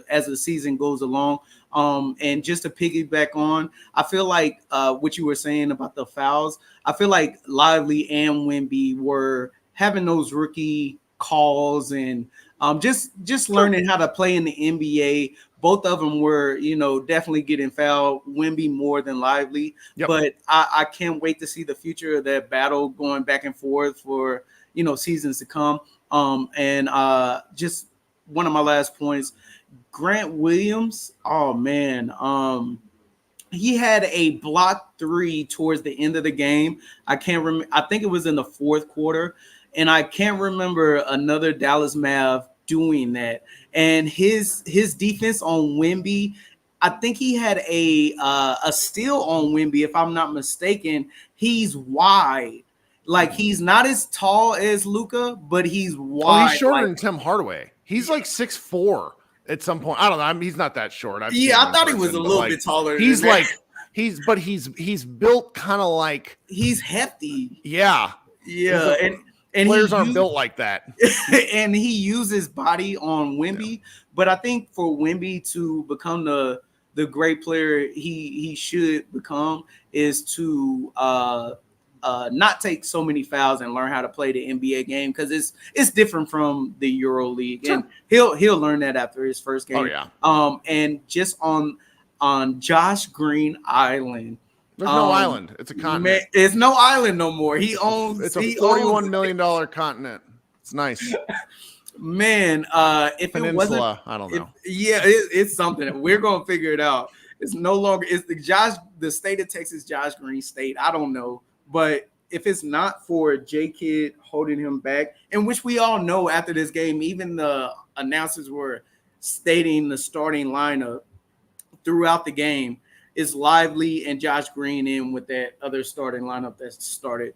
as the season goes along. And just to piggyback on, I feel like what you were saying about the fouls, I feel like Lively and Wemby were having those rookie calls and just learning how to play in the NBA. Both of them were, definitely getting fouled. Wemby more than Lively. Yep. But I can't wait to see the future of that battle going back and forth for, seasons to come. And just one of my last points, Grant Williams, oh man, he had a block 3 towards the end of the game. I can't remember. I think it was in the 4th quarter, and I can't remember another Dallas Mav doing that. And his defense on Wemby, I think he had a steal on Wemby, if I'm not mistaken. He's wide. Like, he's not as tall as Luka, but he's wide. Oh, he's shorter than Tim Hardaway. He's like 6'4". At some point, I don't know. He's not that short. I thought he was a little bit taller. He's like he's built kind of like he's hefty. Yeah. And players aren't built like that. And he uses body on Wemby, but I think for Wemby to become the great player he should become is to not take so many fouls and learn how to play the NBA game, because it's different from the Euro League, and he'll learn that after his first game. Oh yeah. And just on Josh Green Island. There's no island. It's a continent. Man, it's no island no more. He owns. It's a $41 million continent. It's nice. Man, if Peninsula, it wasn't, I don't know. It's something. We're gonna figure it out. It's no longer. It's the state of Texas, Josh Green State. I don't know, but if it's not for J-Kid holding him back, and which we all know after this game, even the announcers were stating the starting lineup throughout the game, is Lively and Josh Green in with that other starting lineup that started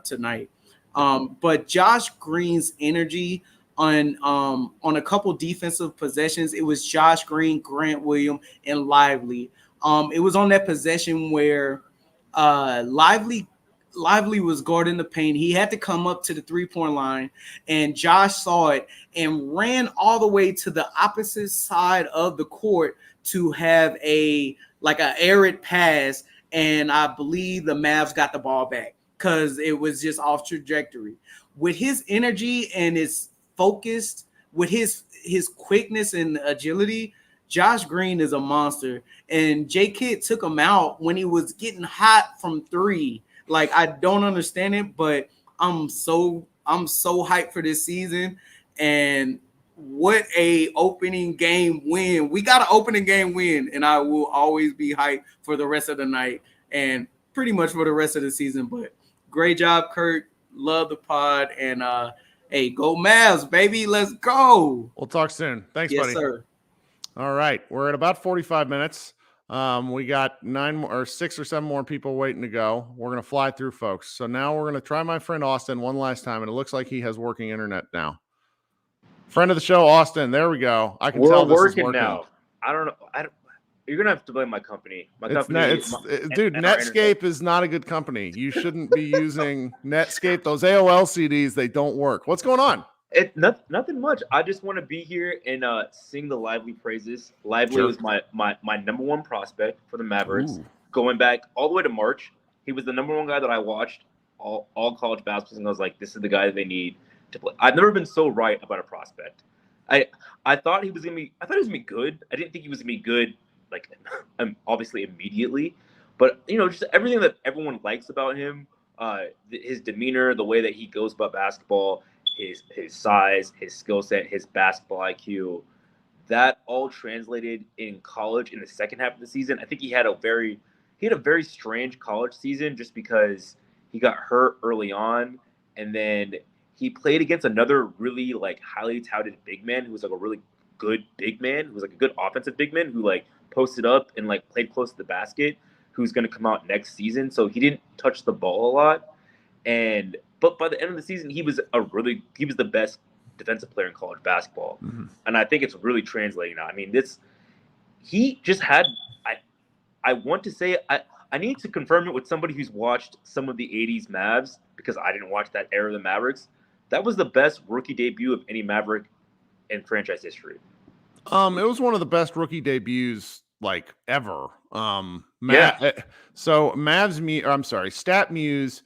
tonight. But Josh Green's energy on a couple defensive possessions, it was Josh Green, Grant Williams, and Lively. It was on that possession where Lively was guarding the paint. He had to come up to the 3-point line, and Josh saw it and ran all the way to the opposite side of the court to have an arid pass, and I believe the Mavs got the ball back because it was just off trajectory. With his energy and his focused, with his quickness and agility, Josh Green is a monster. And J-Kid took him out when he was getting hot from 3. Like, I don't understand it, but I'm so hyped for this season. And what a opening game win. We got an opening game win, and I will always be hyped for the rest of the night and pretty much for the rest of the season. But great job, Kirk. Love the pod, and hey, go Mavs, baby. Let's go. We'll talk soon. Thanks, yes, buddy. Yes, sir. All right. We're at about 45 minutes. We got 6 or 7 more people waiting to go. We're going to fly through, folks. So now we're going to try my friend Austin one last time, and it looks like he has working internet now. Friend of the show, Austin. There we go. I can tell this is working now. I don't know. You're going to have to blame my company. Dude, Netscape is not a good company. You shouldn't be using Netscape. Those AOL CDs, they don't work. What's going on? Nothing much. I just want to be here and sing the Lively praises. Lively was my number 1 prospect for the Mavericks. Ooh. Going back all the way to March. He was the number 1 guy that I watched all college basketball, and I was like, this is the guy that they need to play. I've never been so right about a prospect. I thought he was gonna be good. I didn't think he was gonna be good, like, obviously immediately, but just everything that everyone likes about him, his demeanor, the way that he goes about basketball, his size, his skill set, his basketball IQ, that all translated in college in the second half of the season. I think he had a very strange college season just because he got hurt early on, and then he played against another really highly touted big man who was a really good big man, who was a good offensive big man who posted up and played close to the basket, who's going to come out next season. So he didn't touch the ball a lot, but by the end of the season, he was the best defensive player in college basketball. Mm-hmm. And I think it's really translating now. I mean, he just had, I want to say, I need to confirm it with somebody who's watched some of the 80s Mavs, because I didn't watch that era of the Mavericks. That was the best rookie debut of any Maverick in franchise history. It was one of the best rookie debuts ever. So StatMuse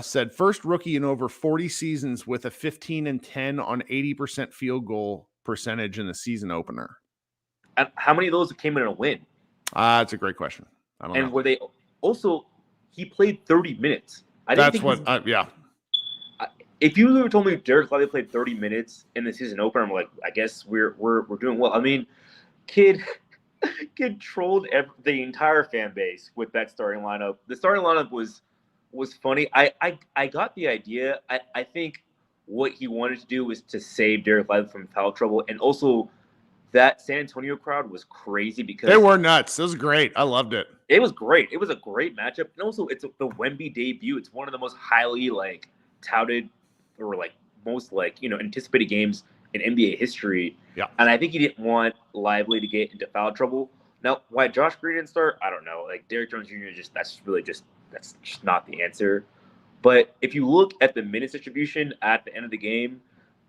said first rookie in over 40 seasons with a 15-10 on 80% field goal percentage in the season opener. And how many of those came in a win? That's a great question. I don't know. And were they also? He played 30 minutes. If you would have told me Derek Lively played 30 minutes in the season opener, I'm like, I guess we're doing well. I mean, kid trolled the entire fan base with that starting lineup. The starting lineup was funny. I got the idea. I think what he wanted to do was to save Derek Lively from foul trouble, and also that San Antonio crowd was crazy because they were nuts. It was great. I loved it. It was great. It was a great matchup, and also it's the Wemby debut. It's one of the most highly touted or most anticipated games in NBA history. Yeah. And I think he didn't want Lively to get into foul trouble. Now, why Josh Green didn't start, I don't know. Derrick Jones Jr. that's just not the answer. But if you look at the minutes distribution at the end of the game,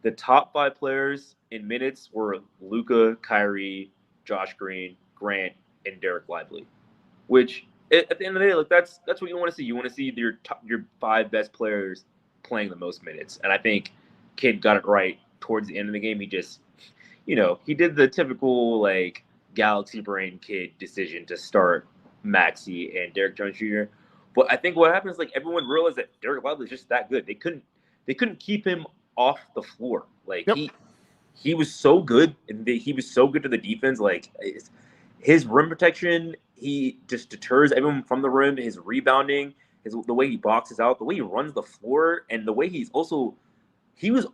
the top 5 players in minutes were Luka, Kyrie, Josh Green, Grant, and Derek Lively, which at the end of the day, like that's what you want to see. You want to see your 5 best players playing the most minutes, and I think Kid got it right towards the end of the game. He just, he did the typical like Galaxy brain kid decision to start Maxey and Derek Jones Jr. But I think what happened is like everyone realized that Derek Lively is just that good. They couldn't keep him off the floor. Like he was so good, and he was so good to the defense. Like his rim protection, he just deters everyone from the rim. His rebounding, the way he boxes out, the way he runs the floor, and the way he was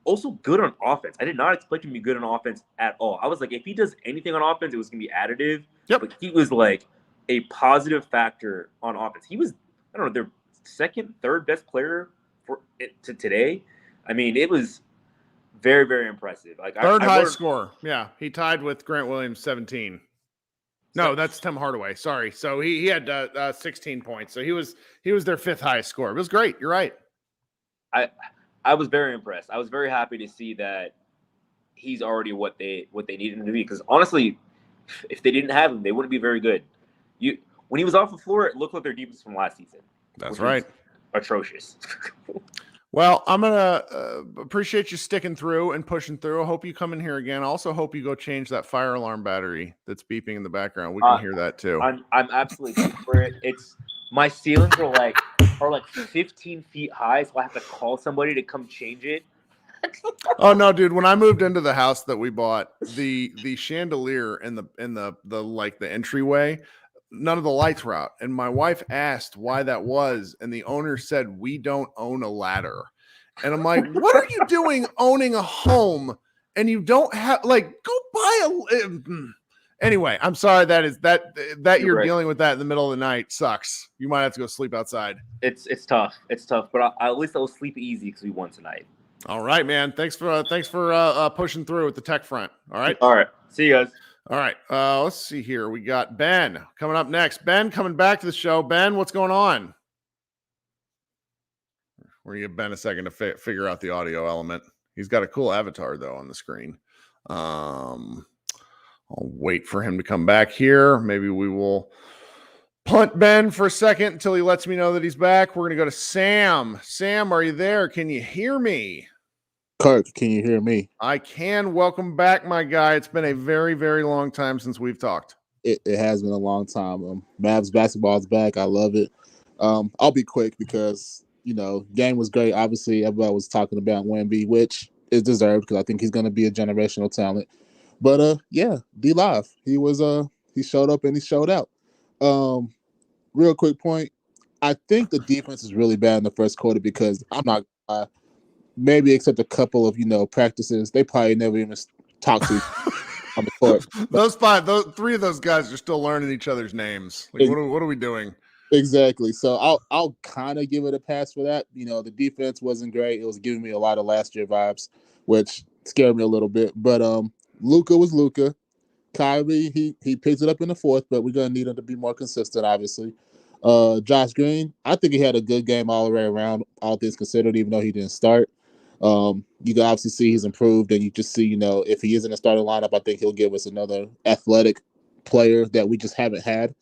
also good on offense. I did not expect him to be good on offense at all. I was like, if he does anything on offense, it was going to be additive. Yep. But he was like a positive factor on offense. He was, I don't know, their second, third best player to today. I mean, it was very, very impressive. Like third high score. Yeah, he tied with Grant Williams, 17. No, that's Tim Hardaway. Sorry. So he had 16 points. So he was their 5th highest score. It was great. You're right. I was very impressed. I was very happy to see that he's already what they needed him to be. Because honestly, if they didn't have him, they wouldn't be very good. When he was off the floor, it looked like their defense from last season. That's right. Atrocious. Well, I'm gonna appreciate you sticking through and pushing through. I hope you come in here again. I also hope you go change that fire alarm battery that's beeping in the background. We can hear that too. I'm absolutely for it. It's my ceilings are like 15 feet high, so I have to call somebody to come change it. Oh no, dude! When I moved into the house that we bought, the chandelier in the like the entryway, none of the lights were out, and my wife asked why that was, and the owner said, "We don't own a ladder." And I'm like, "What are you doing owning a home and you don't have go buy a?" Anyway, I'm sorry that you're right. dealing with that in the middle of the night sucks. You might have to go sleep outside. It's tough. It's tough, but at least I'll sleep easy because we won tonight. All right, man. Thanks for pushing through with the tech front. All right. All right. See you guys. All right. Let's see here. We got Ben coming up next. Ben coming back to the show. Ben, what's going on? We're gonna give Ben a second to figure out the audio element. He's got a cool avatar though on the screen. I'll wait for him to come back here. Maybe we will punt Ben for a second until he lets me know that he's back. We're gonna go to Sam. Sam, are you there? Can you hear me? Kirk, can you hear me? I can. Welcome back, my guy. It's been a very, very long time since we've talked. It has been a long time. Mavs basketball's back. I love it. I'll be quick because, game was great. Obviously, everybody was talking about Wemby, which is deserved because I think he's going to be a generational talent. But, D-Live, he showed up and he showed out. Real quick point. I think the defense is really bad in the first quarter because I'm not maybe except a couple of practices, they probably never even talked to on the court. Those 3 of those guys are still learning each other's names. Like, what are we doing? Exactly. So I'll kind of give it a pass for that. The defense wasn't great. It was giving me a lot of last year vibes, which scared me a little bit. But Luka was Luka. Kyrie, he picks it up in the fourth, but we're gonna need him to be more consistent, obviously. Josh Green, I think he had a good game all the way around, all things considered, even though he didn't start. You can obviously see he's improved, and you just see, if he is in the starting lineup, I think he'll give us another athletic player that we just haven't had,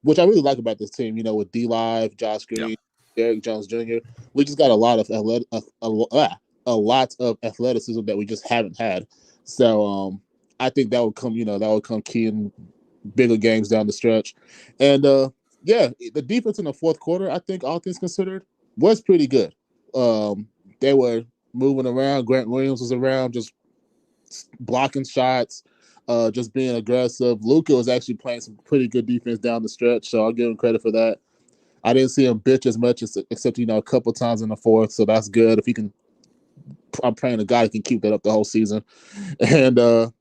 which I really like about this team. With D-Live, Josh Green, Derek Jones Jr., we just got a lot of athleticism that we just haven't had. So I think that would come key in bigger games down the stretch. And the defense in the fourth quarter, I think all things considered, was pretty good. They were moving around. Grant Williams was around, just blocking shots, just being aggressive. Luka was actually playing some pretty good defense down the stretch, so I'll give him credit for that. I didn't see him bitch as much except a couple times in the fourth, so that's good. If he can, I'm praying to God he can keep that up the whole season. And other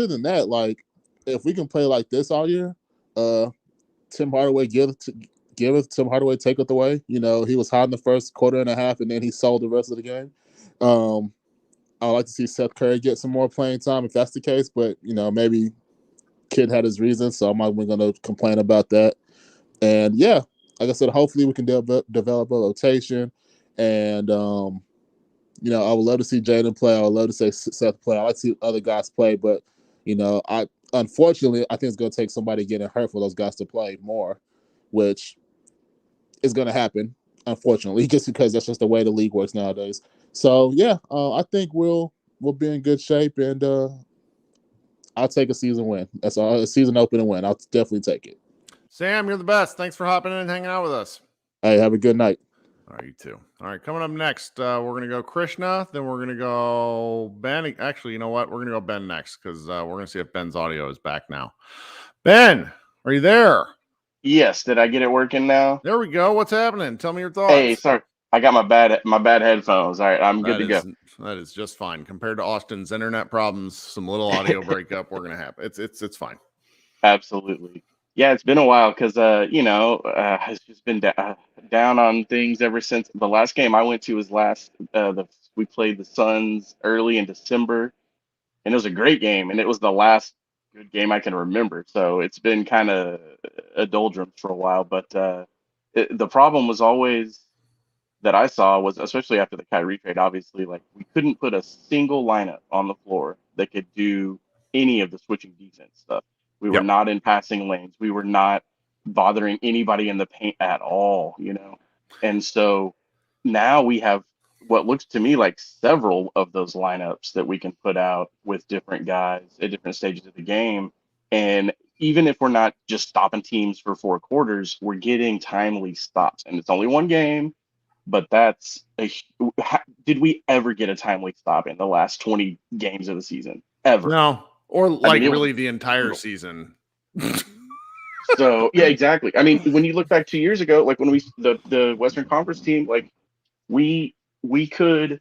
than that, if we can play like this all year, Tim Hardaway give it Tim Hardaway take it away. He was hot in the first quarter and a half, and then he sold the rest of the game. I'd like to see Seth Curry get some more playing time if that's the case, but maybe Kid had his reasons, so I'm not even going to complain about that. And like I said, hopefully we can develop a rotation. And I would love to see Jaden play. I would love to see Seth play. I like to see other guys play, but unfortunately, I think it's going to take somebody getting hurt for those guys to play more. which is going to happen, unfortunately, just because that's just the way the league works nowadays. So yeah, I think we'll be in good shape, and I'll take a season win. That's all, a season opening win. I'll definitely take it. Sam, you're the best. Thanks for hopping in and hanging out with us. Hey, have a good night. All right, you too. All right, coming up next, we're going to go Krishna, then we're going to go Ben. Actually, you know what? We're going to go Ben next because we're going to see if Ben's audio is back now. Ben, are you there? Yes. Did I get it working now? There we go. What's happening? Tell me your thoughts. Hey, sorry. I got my bad headphones. All right, I'm good to go. That is just fine. Compared to Austin's internet problems, some little audio breakup, we're going to have. It's fine. Absolutely. Yeah, it's been a while because it's just been down on things ever since the last game I went to was we played the Suns early in December, and it was a great game, and it was the last good game I can remember. So it's been kind of a doldrums for a while, but the problem was always that I saw was, especially after the Kyrie trade, obviously, like we couldn't put a single lineup on the floor that could do any of the switching defense stuff. We were not in passing lanes. We were not bothering anybody in the paint at all, And so now we have what looks to me like several of those lineups that we can put out with different guys at different stages of the game. And even if we're not just stopping teams for 4 quarters, we're getting timely stops. And it's only one game, but did we ever get a timely stop in the last 20 games of the season? Ever? No. Or really the entire season. So yeah, exactly. I mean, when you look back 2 years ago, like when the Western Conference team, like we could,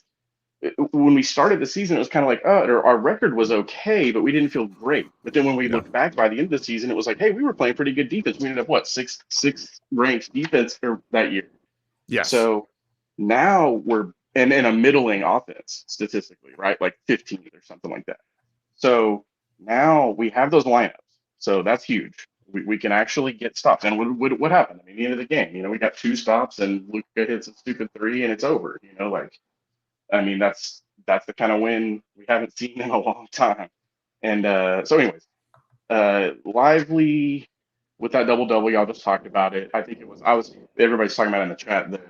when we started the season, it was kind of like, our record was okay, but we didn't feel great. But then when we looked back by the end of the season, it was like, hey, we were playing pretty good defense. We ended up sixth ranked defense that year. Yeah. So now we're in a middling offense statistically, right? Like 15th or something like that. So now we have those lineups. So that's huge. We can actually get stops. And what happened? I mean, the end of the game, we got 2 stops and Luka hits a stupid 3 and it's over. That's the kind of win we haven't seen in a long time. And so anyways, Lively with that double-double, y'all just talked about it. I think everybody's talking about it in the chat.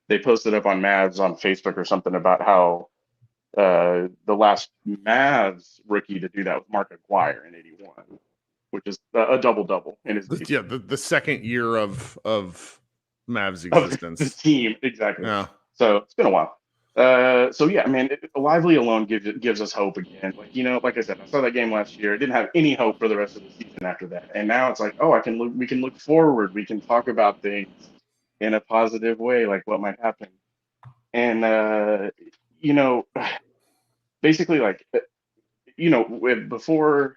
They posted up on Mavs on Facebook or something about how the last Mavs rookie to do that was Mark Aguirre in '81, which is a double-double in his debut. Yeah, the second year of Mavs existence. The team, exactly. Yeah. So it's been a while. So yeah, man, Lively alone gives us hope again. Like I said, I saw that game last year. I didn't have any hope for the rest of the season after that, and now it's like, we can look forward. We can talk about things in a positive way, like what might happen. And basically, before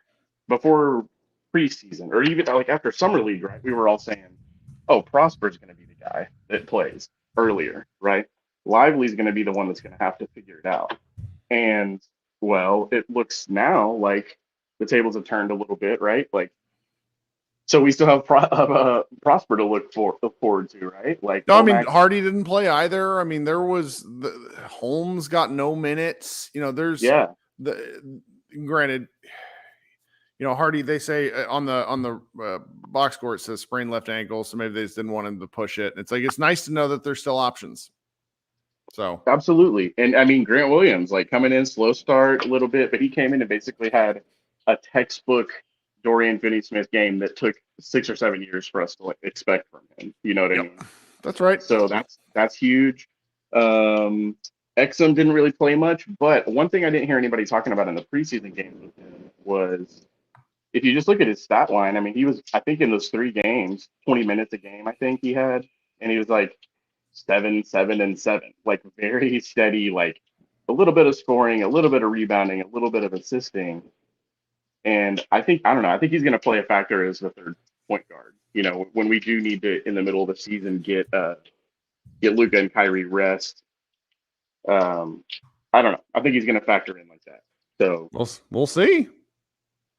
preseason or even like after summer league, right? We were all saying, "Oh, Prosper's going to be the guy that plays earlier, right? Lively's going to be the one that's going to have to figure it out." And well, it looks now like the tables have turned a little bit, right? Like, so we still have Prosper to look forward to, right? Like, no, I mean, Hardy didn't play either. I mean, there was Holmes got no minutes. Granted, Hardy, they say on the box score it says sprained left ankle, so maybe they just didn't want him to push it. It's like it's nice to know that there's still options. So absolutely, and I mean Grant Williams, like coming in slow start a little bit, but he came in and basically had a textbook Dorian Finney-Smith game that took 6 or 7 years for us to expect from him. You know what I mean? That's right. So that's huge. Exum didn't really play much, but one thing I didn't hear anybody talking about in the preseason games with him was if you just look at his stat line, I mean, he was, I think in those 3 games, 20 minutes a game, I think he had, and he was like 7, 7, and 7, like very steady, like a little bit of scoring, a little bit of rebounding, a little bit of assisting. And I think he's going to play a factor as the third point guard, when we do need to, in the middle of the season, get Luka and Kyrie rest. I don't know. I think he's going to factor in like that. So we'll see.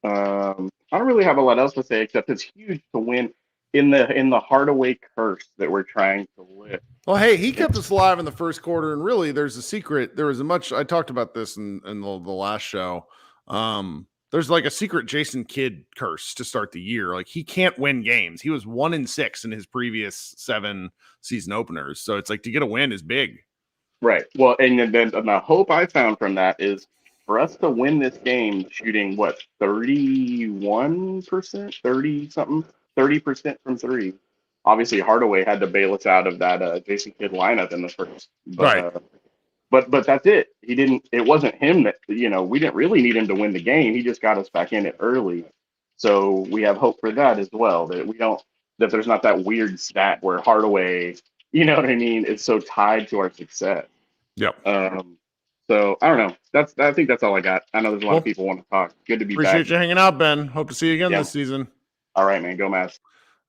I don't really have a lot else to say except it's huge to win in the Hardaway curse that we're trying to lift. Well, hey, he kept us alive in the first quarter, and really, there's a secret. There was I talked about this in the last show. there's like a secret Jason Kidd curse to start the year. Like he can't win games. He was 1-6 in his previous 7 season openers. So it's like to get a win is big. Right. Well, and then the hope I found from that is for us to win this game shooting 31%, 30% from three. Obviously Hardaway had to bail us out of that Jason Kidd lineup in the first. But, but that's it. It wasn't him that, we didn't really need him to win the game. He just got us back in it early. So we have hope for that as well, that there's not that weird stat where Hardaway, you know what I mean, is so tied to our success. Yep. So I don't know. I think that's all I got. I know there's a lot of people want to talk. Good to be back. Appreciate you hanging out, Ben. Hope to see you again this season. All right, man. Go Mavs.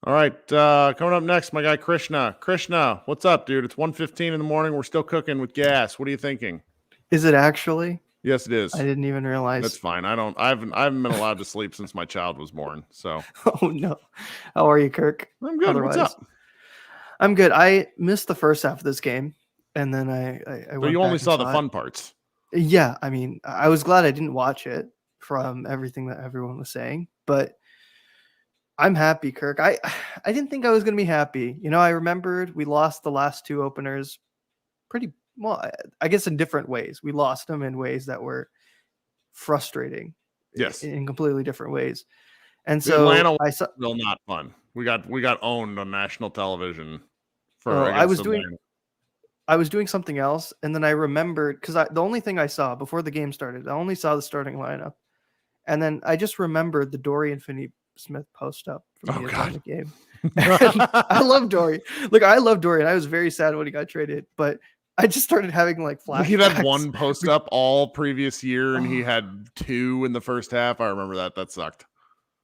All right. Coming up next, my guy Krishna. Krishna, what's up, dude? It's 1:15 in the morning. We're still cooking with gas. What are you thinking? Is it actually? Yes, it is. I didn't even realize. That's fine. I haven't been allowed to sleep since my child was born. So. Oh no. How are you, Kirk? I'm good. What's up? I'm good. I missed the first half of this game, and then I But you only saw the fun parts. Yeah, I mean, I was glad I didn't watch it from everything that everyone was saying, but I'm happy, Kirk. I didn't think I was going to be happy. I remembered we lost the last 2 openers pretty well, I guess in different ways. We lost them in ways that were frustrating. Yes. In completely different ways. And so Atlanta I saw not fun. We got owned on national television I was doing something else, and then I remembered because the only thing I saw before the game started, I only saw the starting lineup, and then I just remembered the Dorian Finney-Smith post up from the Atlanta game. I love Dorian. Look, I love Dorian. I was very sad when he got traded, but I just started having like flashbacks. He had 1 post up all previous year, and he had 2 in the first half. I remember that. That sucked.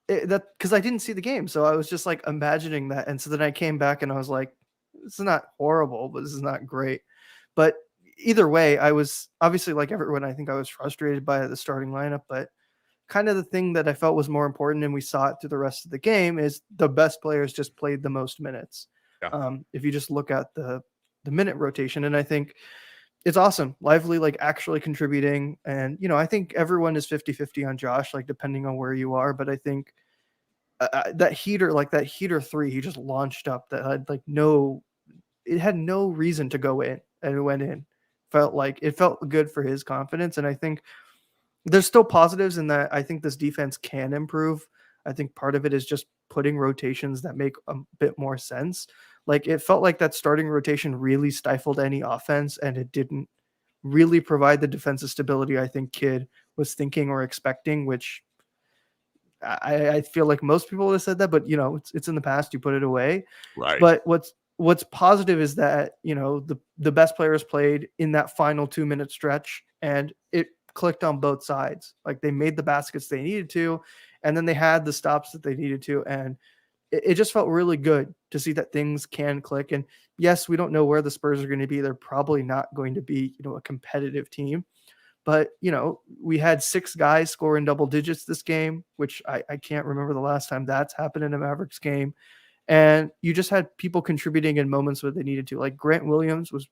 Because I didn't see the game, so I was just like imagining that, and so then I came back and I was like, this is not horrible, but this is not great. But either way, I was obviously like everyone. I think I was frustrated by the starting lineup, but kind of the thing that I felt was more important, and we saw it through the rest of the game, is the best players just played the most minutes. Yeah. If you just look at the minute rotation, and I think it's awesome. Lively, like actually contributing, and I think everyone is 50-50 on Josh, like depending on where you are. But I think that heater 3 he just launched up that had it had no reason to go in, and it went in. It felt good for his confidence, and I think there's still positives in that. I think this defense can improve. I think part of it is just putting rotations that make a bit more sense. Like it felt like that starting rotation really stifled any offense, and it didn't really provide the defensive stability I think Kidd was thinking or expecting, which I feel like most people would have said that, but it's in the past, you put it away. Right. But what's positive is that, the best players played in that final 2-minute stretch, and it clicked on both sides. Like they made the baskets they needed to, and then they had the stops that they needed to. And it just felt really good to see that things can click. And yes, we don't know where the Spurs are going to be. They're probably not going to be, a competitive team. But, we had 6 guys score in double digits this game, which I can't remember the last time that's happened in a Mavericks game. And you just had people contributing in moments where they needed to. Like Grant Williams was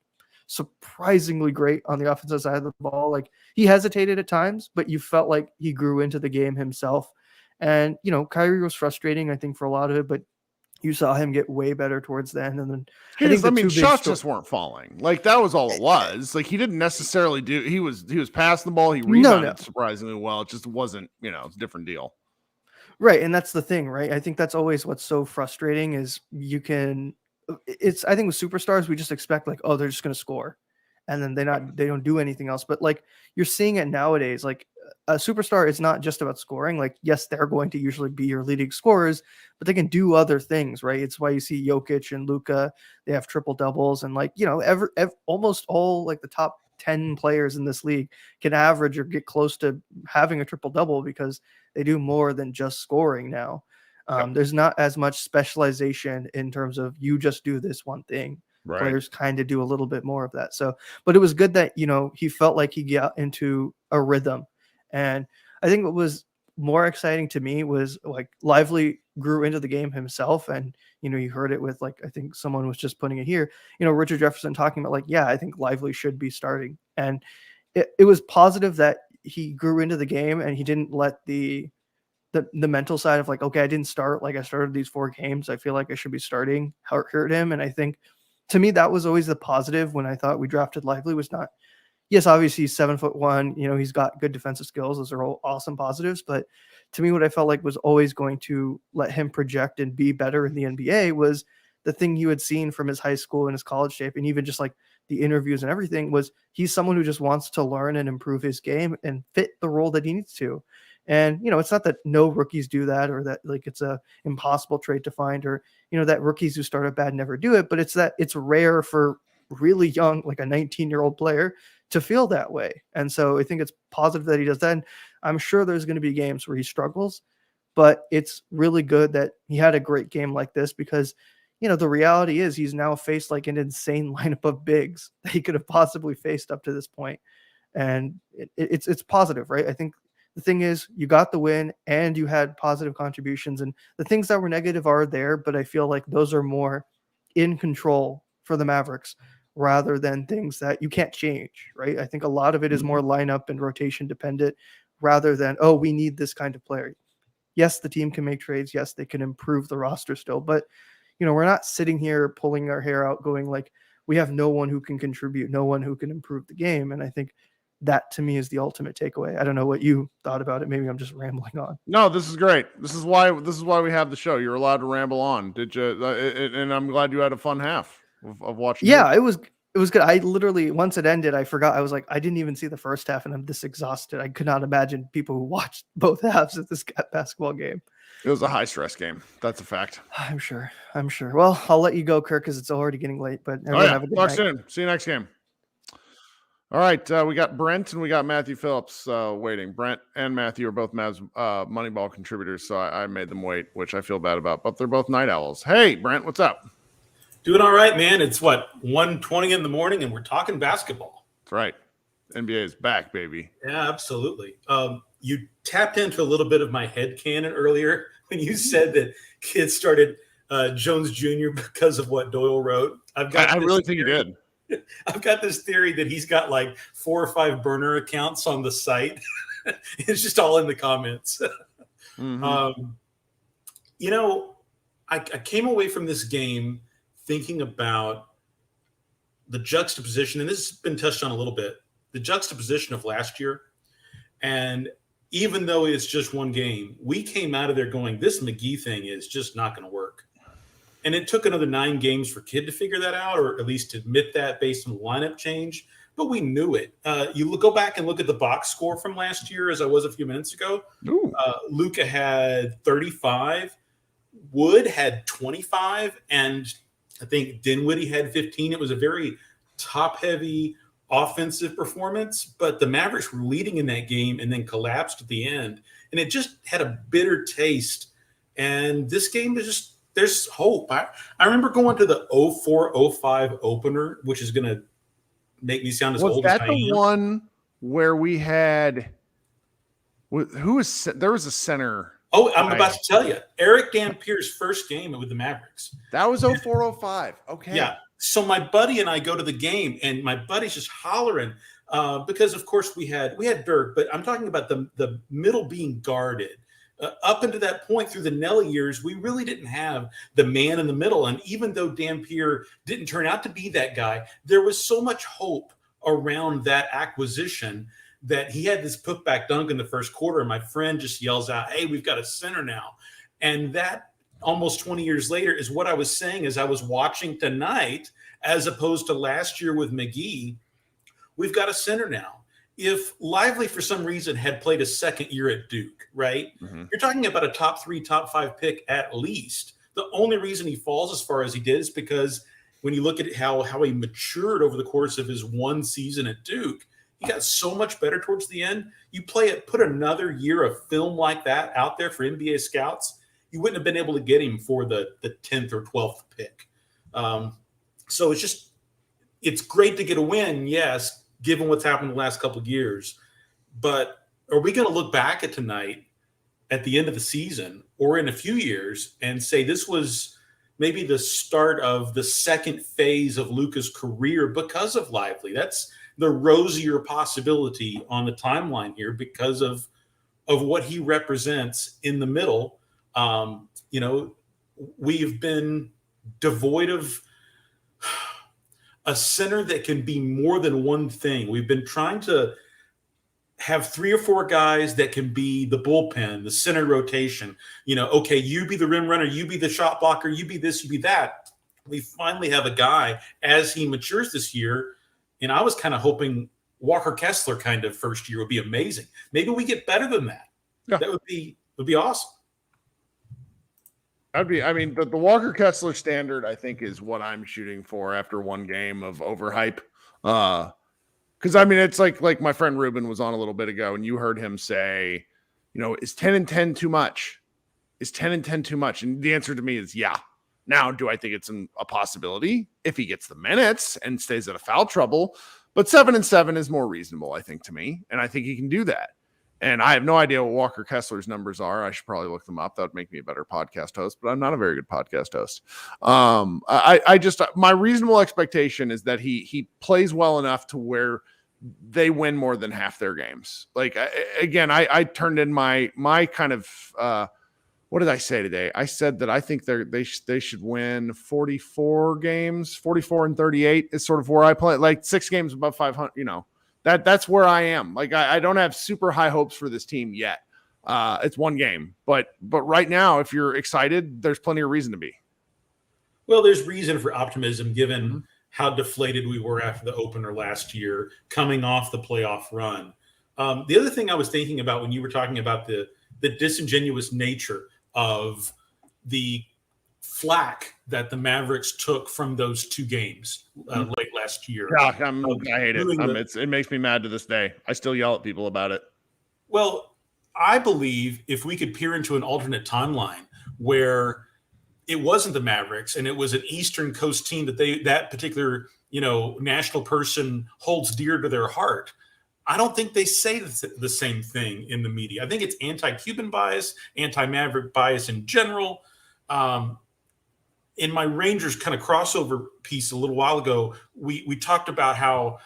surprisingly great on the offensive side of the ball. Like he hesitated at times, but you felt like he grew into the game himself. And, Kyrie was frustrating, I think, for a lot of it, but you saw him get way better towards the end. And then shots just weren't falling. Like that was all it was. Like he didn't necessarily he was passing the ball. He rebounded surprisingly well. It just wasn't, it's a different deal. Right. And that's the thing, right? I think that's always what's so frustrating is I think with superstars, we just expect like, oh, they're just going to score. And then they don't do anything else. But like you're seeing it nowadays, like a superstar is not just about scoring. Like, yes, they're going to usually be your leading scorers, but they can do other things, right? It's why you see Jokic and Luka, they have triple doubles, and like, almost all like the top 10 players in this league can average or get close to having a triple double because they do more than just scoring now. There's not as much specialization in terms of you just do this one thing. Right. Players kind of do a little bit more of that. So, but it was good that, he felt like he got into a rhythm. And I think what was more exciting to me was like Lively grew into the game himself. And, you heard it with like, I think someone was just putting it here, Richard Jefferson talking about like, yeah, I think Lively should be starting. And it was positive that he grew into the game and he didn't let the mental side of like, okay, I didn't start, like I started these 4 games, I feel like I should be starting, hurt him. And I think to me that was always the positive when I thought we drafted Lively. Was not, yes, obviously he's 7'1", you know, he's got good defensive skills, those are all awesome positives, but to me what I felt like was always going to let him project and be better in the NBA was the thing you had seen from his high school and his college tape, and even just like the interviews and everything, was he's someone who just wants to learn and improve his game and fit the role that he needs to. And, you know, it's not that no rookies do that, or that like it's a impossible trait to find, or, you know, that rookies who start out bad never do it, but it's that it's rare for really young, like a 19-year-old player to feel that way. And so I think it's positive that he does that. And I'm sure there's going to be games where he struggles, but it's really good that he had a great game like this, because, you know, the reality is he's now faced like an insane lineup of bigs that he could have possibly faced up to this point. And it's positive, right? I think the thing is you got the win and you had positive contributions, and the things that were negative are there, but I feel like those are more in control for the Mavericks rather than things that you can't change, right? I think a lot of it is more lineup and rotation dependent rather than, oh, we need this kind of player. Yes, the team can make trades. Yes, they can improve the roster still, but you know, we're not sitting here pulling our hair out going like we have no one who can contribute, no one who can improve the game. And I think that to me is the ultimate takeaway. I don't know what you thought about it. Maybe I'm just rambling on. No, this is great. This is why we have the show. You're allowed to ramble on. Did you? And I'm glad you had a fun half of watching. Yeah, it was good. I literally, once it ended, I forgot. I was like, I didn't even see the first half, and I'm this exhausted. I could not imagine people who watched both halves of this basketball game. It was a high stress game. That's a fact. I'm sure. Well, I'll let you go, Kirk, because it's already getting late. But have a good Talk night. soon. See you next game. All right, we got Brent and we got Matthew Phillips waiting. Brent and Matthew are both Mavs Moneyball contributors, so I made them wait, which I feel bad about. But they're both night owls. Hey, Brent, what's up? Doing all right, man. It's 1:20 in the morning, and we're talking basketball. That's right. NBA is back, baby. Yeah, absolutely. You tapped into a little bit of my headcanon earlier when you said that kids started Jones Jr. because of what Doyle wrote. I really think he did. I've got this theory that he's got like 4 or 5 burner accounts on the site. It's just all in the comments. Mm-hmm. You know, I came away from this game thinking about the juxtaposition, and this has been touched on a little bit, the juxtaposition of last year. And even though it's just one game, we came out of there going, this McGee thing is just not going to work. And it took another 9 games for Kidd to figure that out, or at least to admit that based on the lineup change. But we knew it. You go back and look at the box score from last year, as I was a few minutes ago. Luka had 35. Wood had 25. And I think Dinwiddie had 15. It was a very top-heavy offensive performance. But the Mavericks were leading in that game and then collapsed at the end. And it just had a bitter taste. And this game is just, there's hope. I remember going to the 04-05 opener, which is going to make me sound as old as I am. Was that the one where we had there was a center? Oh, I'm about to tell you. Eric Dampier's first game with the Mavericks. That was 04-05. Okay. Yeah. So my buddy and I go to the game, and my buddy's just hollering because, of course, we had Dirk, but I'm talking about the middle being guarded. Up until that point through the Nelly years, we really didn't have the man in the middle. And even though Dampier didn't turn out to be that guy, there was so much hope around that acquisition that he had this putback dunk in the first quarter. And my friend just yells out, hey, we've got a center now. And that almost 20 years later is what I was saying as I was watching tonight, as opposed to last year with McGee. We've got a center now. If Lively, for some reason, had played a second year at Duke, right? Mm-hmm. You're talking about a top 3, top 5 pick at least. The only reason he falls as far as he did is because when you look at how he matured over the course of his one season at Duke, he got so much better towards the end. You put another year of film like that out there for NBA scouts, you wouldn't have been able to get him for the 10th or 12th pick. So it's great to get a win, yes, given what's happened the last couple of years. But are we going to look back at tonight at the end of the season or in a few years and say this was maybe the start of the second phase of Luka's career because of Lively? That's the rosier possibility on the timeline here because of what he represents in the middle. We've been devoid of a center that can be more than one thing. We've been trying to have 3 or 4 guys that can be the bullpen, the center rotation. Okay, you be the rim runner, you be the shot blocker, you be this, you be that. We finally have a guy as he matures this year, and I was kind of hoping Walker Kessler kind of first year would be amazing. Maybe we get better than that. Yeah. That would be awesome. The Walker Kessler standard, I think, is what I'm shooting for after one game of overhype. Because it's like my friend Ruben was on a little bit ago, and you heard him say, is 10-10 too much? Is 10-10 too much? And the answer to me is yeah. Now, do I think it's a possibility if he gets the minutes and stays out of foul trouble? But 7-7 is more reasonable, I think, to me, and I think he can do that. And I have no idea what Walker Kessler's numbers are. I should probably look them up. That would make me a better podcast host, but I'm not a very good podcast host. My reasonable expectation is that he plays well enough to where they win more than half their games. Like, I turned in my kind of, what did I say today? I said that I think they should win 44 games, 44 and 38 is sort of where I play, like 6 games above 500, That's where I am. Like, I don't have super high hopes for this team yet. It's one game, but right now, if you're excited, there's plenty of reason to be. Well, there's reason for optimism given how deflated we were after the opener last year, coming off the playoff run. The other thing I was thinking about when you were talking about the disingenuous nature of the flack that the Mavericks took from those 2 games late last year. Yeah, I hate it. It makes me mad to this day. I still yell at people about it. Well, I believe if we could peer into an alternate timeline where it wasn't the Mavericks and it was an Eastern Coast team that particular national person holds dear to their heart, I don't think they say the same thing in the media. I think it's anti-Cuban bias, anti-Maverick bias in general. In my Rangers kind of crossover piece a little while ago, we talked about how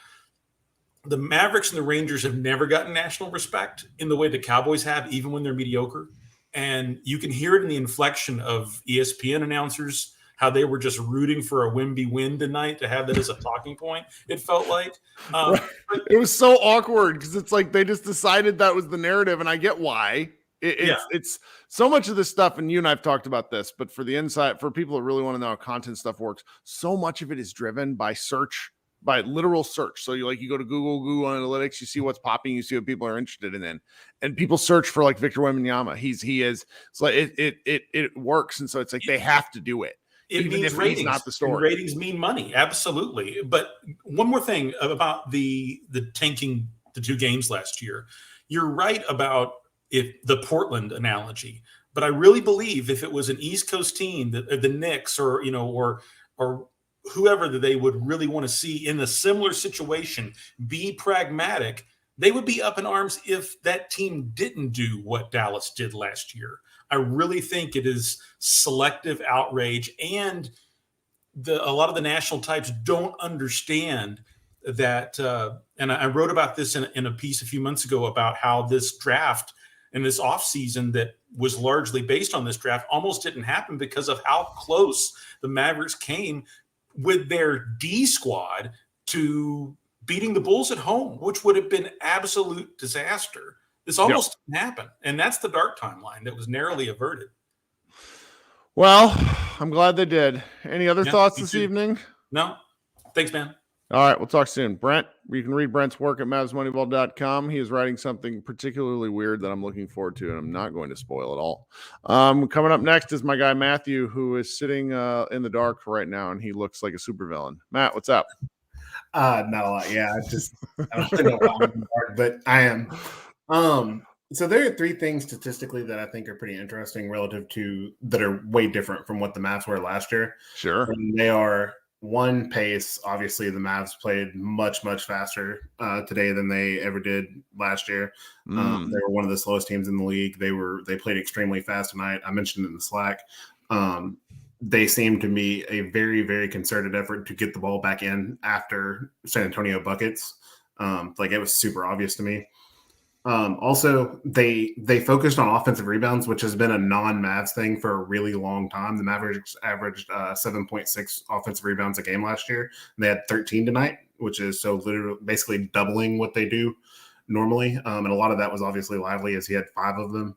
the Mavericks and the Rangers have never gotten national respect in the way the Cowboys have, even when they're mediocre. And you can hear it in the inflection of ESPN announcers, how they were just rooting for a Wemby win tonight to have that as a talking point, it felt like. It was so awkward because it's like they just decided that was the narrative, and I get why. It's so much of this stuff, and you and I've talked about this, but for the insight, for people that really want to know how content stuff works, so much of it is driven by search, by literal search. So you go to Google Analytics, you see what's popping, you see what people are interested in, and people search for like Victor Wembanyama. It's like it works, and so it's like they have to do it. It even means if ratings. He's not the story. And ratings mean money, absolutely. But one more thing about the tanking the 2 games last year. You're right about the Portland analogy, but I really believe if it was an East Coast team, the Knicks or whoever that they would really want to see in a similar situation, be pragmatic, they would be up in arms if that team didn't do what Dallas did last year. I really think it is selective outrage, and a lot of the national types don't understand that. And I wrote about this in a piece a few months ago about how this draft and this offseason that was largely based on this draft almost didn't happen because of how close the Mavericks came with their D squad to beating the Bulls at home, which would have been absolute disaster. This almost didn't happen. And that's the dark timeline that was narrowly averted. Well, I'm glad they did. Any other thoughts this evening? No. Thanks, man. All right, we'll talk soon. Brent, you can read Brent's work at MavsMoneyball.com. He is writing something particularly weird that I'm looking forward to, and I'm not going to spoil it all. Coming up next is my guy Matthew, who is sitting in the dark right now, and he looks like a supervillain. Matt, what's up? Not a lot. Yeah, I don't really know why I'm in the dark, but I am. So there are 3 things statistically that I think are pretty interesting relative to that are way different from what the Mavs were last year. Sure. And they are, 1, pace. Obviously, the Mavs played much, much faster today than they ever did last year. They were one of the slowest teams in the league. They played extremely fast tonight. I mentioned it in the Slack. They seem to be a very, very concerted effort to get the ball back in after San Antonio buckets. Like it was super obvious to me. Also, they focused on offensive rebounds, which has been a non-Mavs thing for a really long time. The Mavericks averaged 7.6 offensive rebounds a game last year, and they had 13 tonight, which is so literally basically doubling what they do normally. And a lot of that was obviously Lively, as he had 5 of them.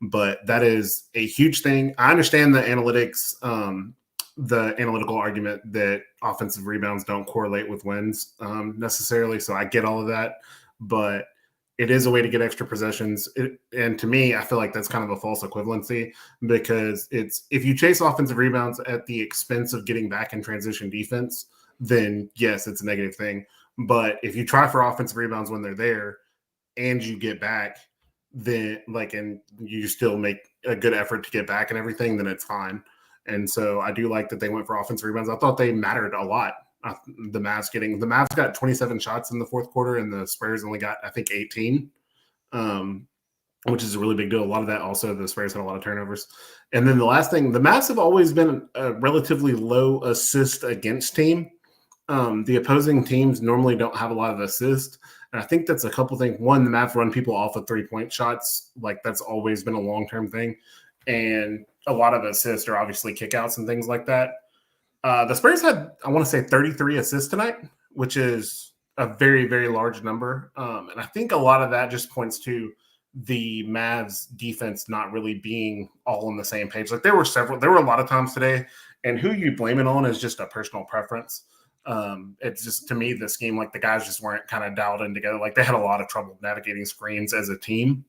But that is a huge thing. I understand the analytics, the analytical argument that offensive rebounds don't correlate with wins necessarily. So I get all of that, but it is a way to get extra possessions. And to me, I feel like that's kind of a false equivalency, because it's, if you chase offensive rebounds at the expense of getting back in transition defense, then yes, it's a negative thing. But if you try for offensive rebounds when they're there and you get back, then and you still make a good effort to get back and everything, then it's fine. And so I do like that they went for offensive rebounds. I thought they mattered a lot. The Mavs got 27 shots in the fourth quarter, and the Spurs only got, I think, 18, which is a really big deal. A lot of that also, the Spurs had a lot of turnovers. And then the last thing, the Mavs have always been a relatively low assist against team. The opposing teams normally don't have a lot of assists. And I think that's a couple things. One, the Mavs run people off of 3-point shots. Like, that's always been a long-term thing. And a lot of assists are obviously kickouts and things like that. The Spurs had, I want to say, 33 assists tonight, which is a very, very large number. And I think a lot of that just points to the Mavs defense not really being all on the same page. Like, there were a lot of times today, and who you blame it on is just a personal preference. It's just, to me, the scheme, like, the guys just weren't kind of dialed in together. Like, they had a lot of trouble navigating screens as a team.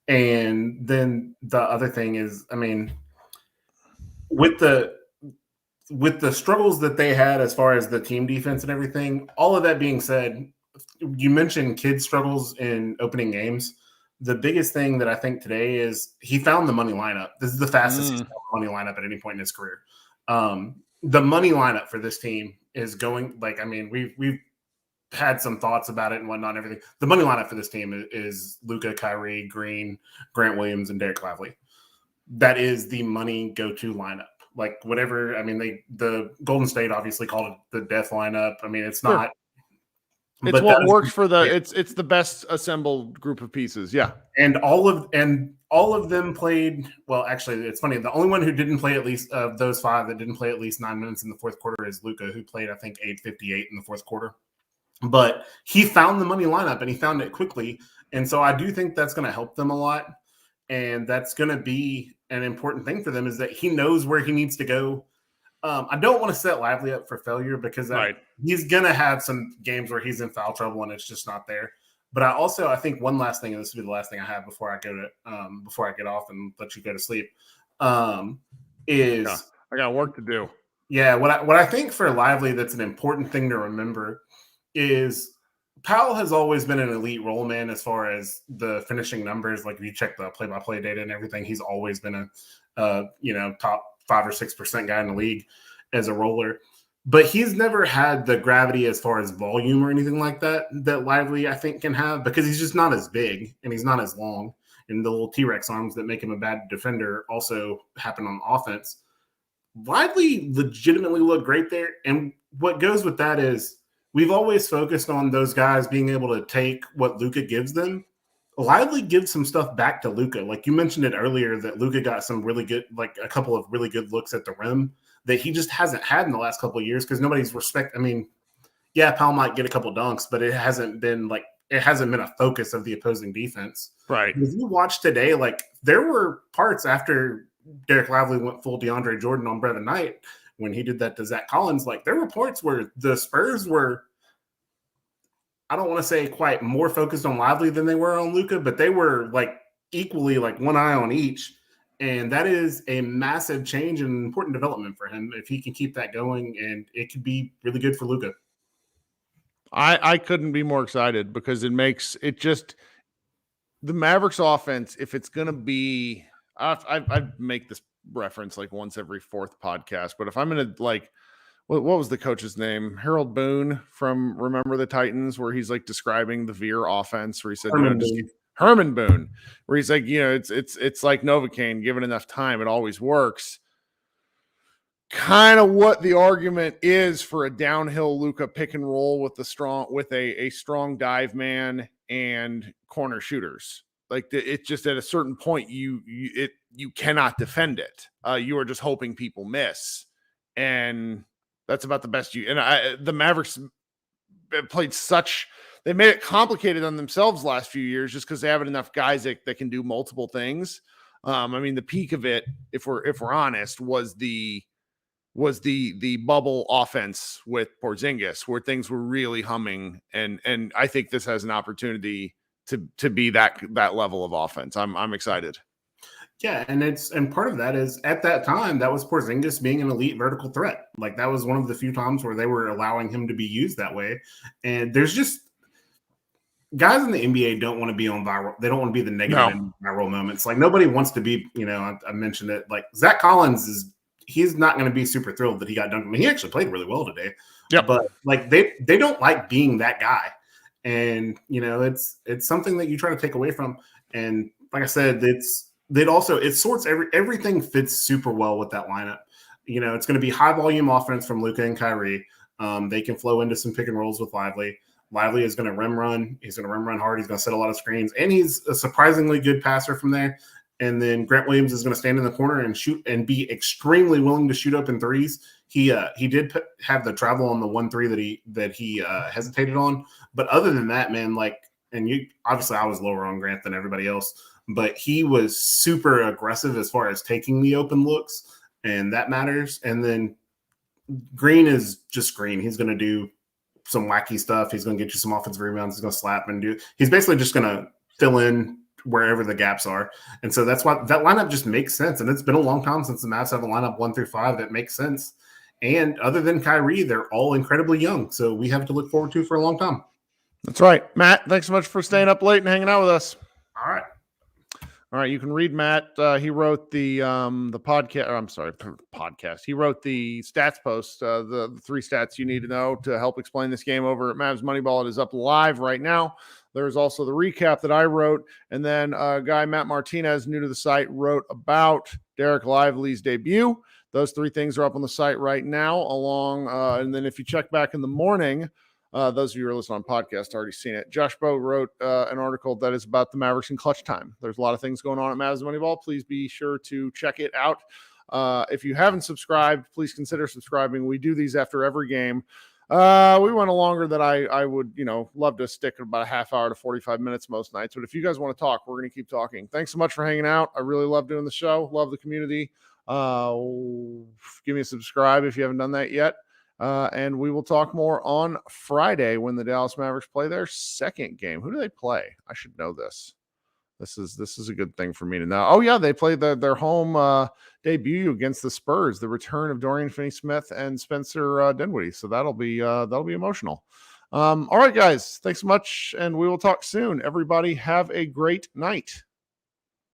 And then the other thing is, I mean, with the struggles that they had as far as the team defense and everything, all of that being said, you mentioned kids' struggles in opening games. The biggest thing that I think today is he found the money lineup. This is the fastest he's found the money lineup at any point in his career. The money lineup for this team is going, like, I mean, we've had some thoughts about it and whatnot and everything. The money lineup for this team is Luka, Kyrie, Green, Grant Williams, and Derek Lively. That is the money go-to lineup. Like, whatever, I mean, the Golden State obviously called it the death lineup. I mean, it's not. Sure. It's what works for it's the best assembled group of pieces. Yeah. And all of them played, well, actually, it's funny. The only one who didn't play, at least of those 5 that didn't play at least 9 minutes in the fourth quarter, is Luka, who played, I think, 8:58 in the fourth quarter. But he found the money lineup, and he found it quickly. And so I do think that's going to help them a lot. And that's going to be an important thing for them, is that he knows where he needs to go. I don't want to set Lively up for failure, because he's going to have some games where he's in foul trouble and it's just not there. But I think one last thing, and this will be the last thing I have before I get off and let you go to sleep, is I got work to do. Yeah, what I think for Lively that's an important thing to remember is Powell has always been an elite role man as far as the finishing numbers. Like, if you check the play-by-play data and everything, he's always been a top 5 or 6% guy in the league as a roller. But he's never had the gravity as far as volume or anything like that Lively, I think, can have, because he's just not as big and he's not as long. And the little T-Rex arms that make him a bad defender also happen on offense. Lively legitimately looked great there. And what goes with that is, we've always focused on those guys being able to take what Luka gives them. Lively gives some stuff back to Luka. Like, you mentioned it earlier, that Luka got some really good, like a couple of really good looks at the rim that he just hasn't had in the last couple of years, because nobody's I mean, yeah, Powell might get a couple dunks, but it hasn't been a focus of the opposing defense. Right. If you watch today, like, there were parts after Derek Lively went full DeAndre Jordan on Brevin Knight, when he did that to Zach Collins, like, there were points where the Spurs were, I don't want to say quite more focused on Lively than they were on Luka, but they were like equally, like, one eye on each. And that is a massive change and important development for him if he can keep that going, and it could be really good for Luka. I couldn't be more excited, because it makes it just the Mavericks offense. If it's going to be, I make this reference like once every 4th podcast, but if I'm going to, like, what was the coach's name? Harold Boone from Remember the Titans, where he's like describing the Veer offense, where he said, Herman Boone, where he's like, it's like Novocaine, given enough time, it always works. kind of what the argument is for a downhill Luka pick and roll with a strong dive man and corner shooters. Like it's just at a certain point you cannot defend it. You are just hoping people miss, and that's about the best you. And the Mavericks played they made it complicated on themselves last few years just because they haven't enough guys that can do multiple things. I mean, the peak of it, if we're honest, was the bubble offense with Porzingis, where things were really humming, and I think this has an opportunity to be that level of offense. I'm excited. Yeah, and part of that is at that time that was Porzingis being an elite vertical threat. Like that was one of the few times where they were allowing him to be used that way. And there's just guys in the NBA don't want to be on viral. They don't want to be the negative viral moments. Like nobody wants to be. I mentioned it. Like Zach Collins he's not going to be super thrilled that he got dunked. I mean, he actually played really well today. Yeah, but like they don't like being that guy. And it's something that you try to take away from. And like I said, it sorts everything fits super well with that lineup. It's going to be high volume offense from Luka and Kyrie. They can flow into some pick and rolls with Lively. Lively is going to rim run. He's going to rim run hard. He's going to set a lot of screens, and he's a surprisingly good passer from there. And then Grant Williams is going to stand in the corner and shoot and be extremely willing to shoot open threes. He did have the travel on the 1-3 that he hesitated on, but other than that, man, obviously I was lower on Grant than everybody else, but he was super aggressive as far as taking the open looks, and that matters. And then Green is just Green. He's going to do some wacky stuff. He's going to get you some offensive rebounds. He's going to slap and he's basically just going to fill in wherever the gaps are. And so that's why that lineup just makes sense. And it's been a long time since the Mavs have a lineup 1 through 5 that makes sense. And other than Kyrie, they're all incredibly young. So we have to look forward to for a long time. That's right. Matt, thanks so much for staying up late and hanging out with us. All right. All right, you can read Matt. He wrote the podcast. He wrote the stats post, the 3 stats you need to know to help explain this game over at Mavs Moneyball. It is up live right now. There's also the recap that I wrote, and then a guy, Matt Martinez, new to the site, wrote about Derek Lively's debut. Those 3 things are up on the site right now, and then if you check back in the morning, those of you who are listening on podcast already seen it. Josh Bowe wrote an article that is about the Mavericks in clutch time. There's a lot of things going on at Mavs Moneyball. Please be sure to check it out. If you haven't subscribed, please consider subscribing. We do these after every game. We went a longer than I would, love to stick at about a half hour to 45 minutes most nights. But if you guys want to talk, we're going to keep talking. Thanks so much for hanging out. I really love doing the show. Love the community. Give me a subscribe if you haven't done that yet. And we will talk more on Friday when the Dallas Mavericks play their second game. Who do they play? I should know this. This is a good thing for me to know. Oh yeah, they played their home debut against the Spurs. The return of Dorian Finney-Smith and Spencer Dinwiddie. So that'll be emotional. All right, guys. Thanks so much, and we will talk soon. Everybody, have a great night.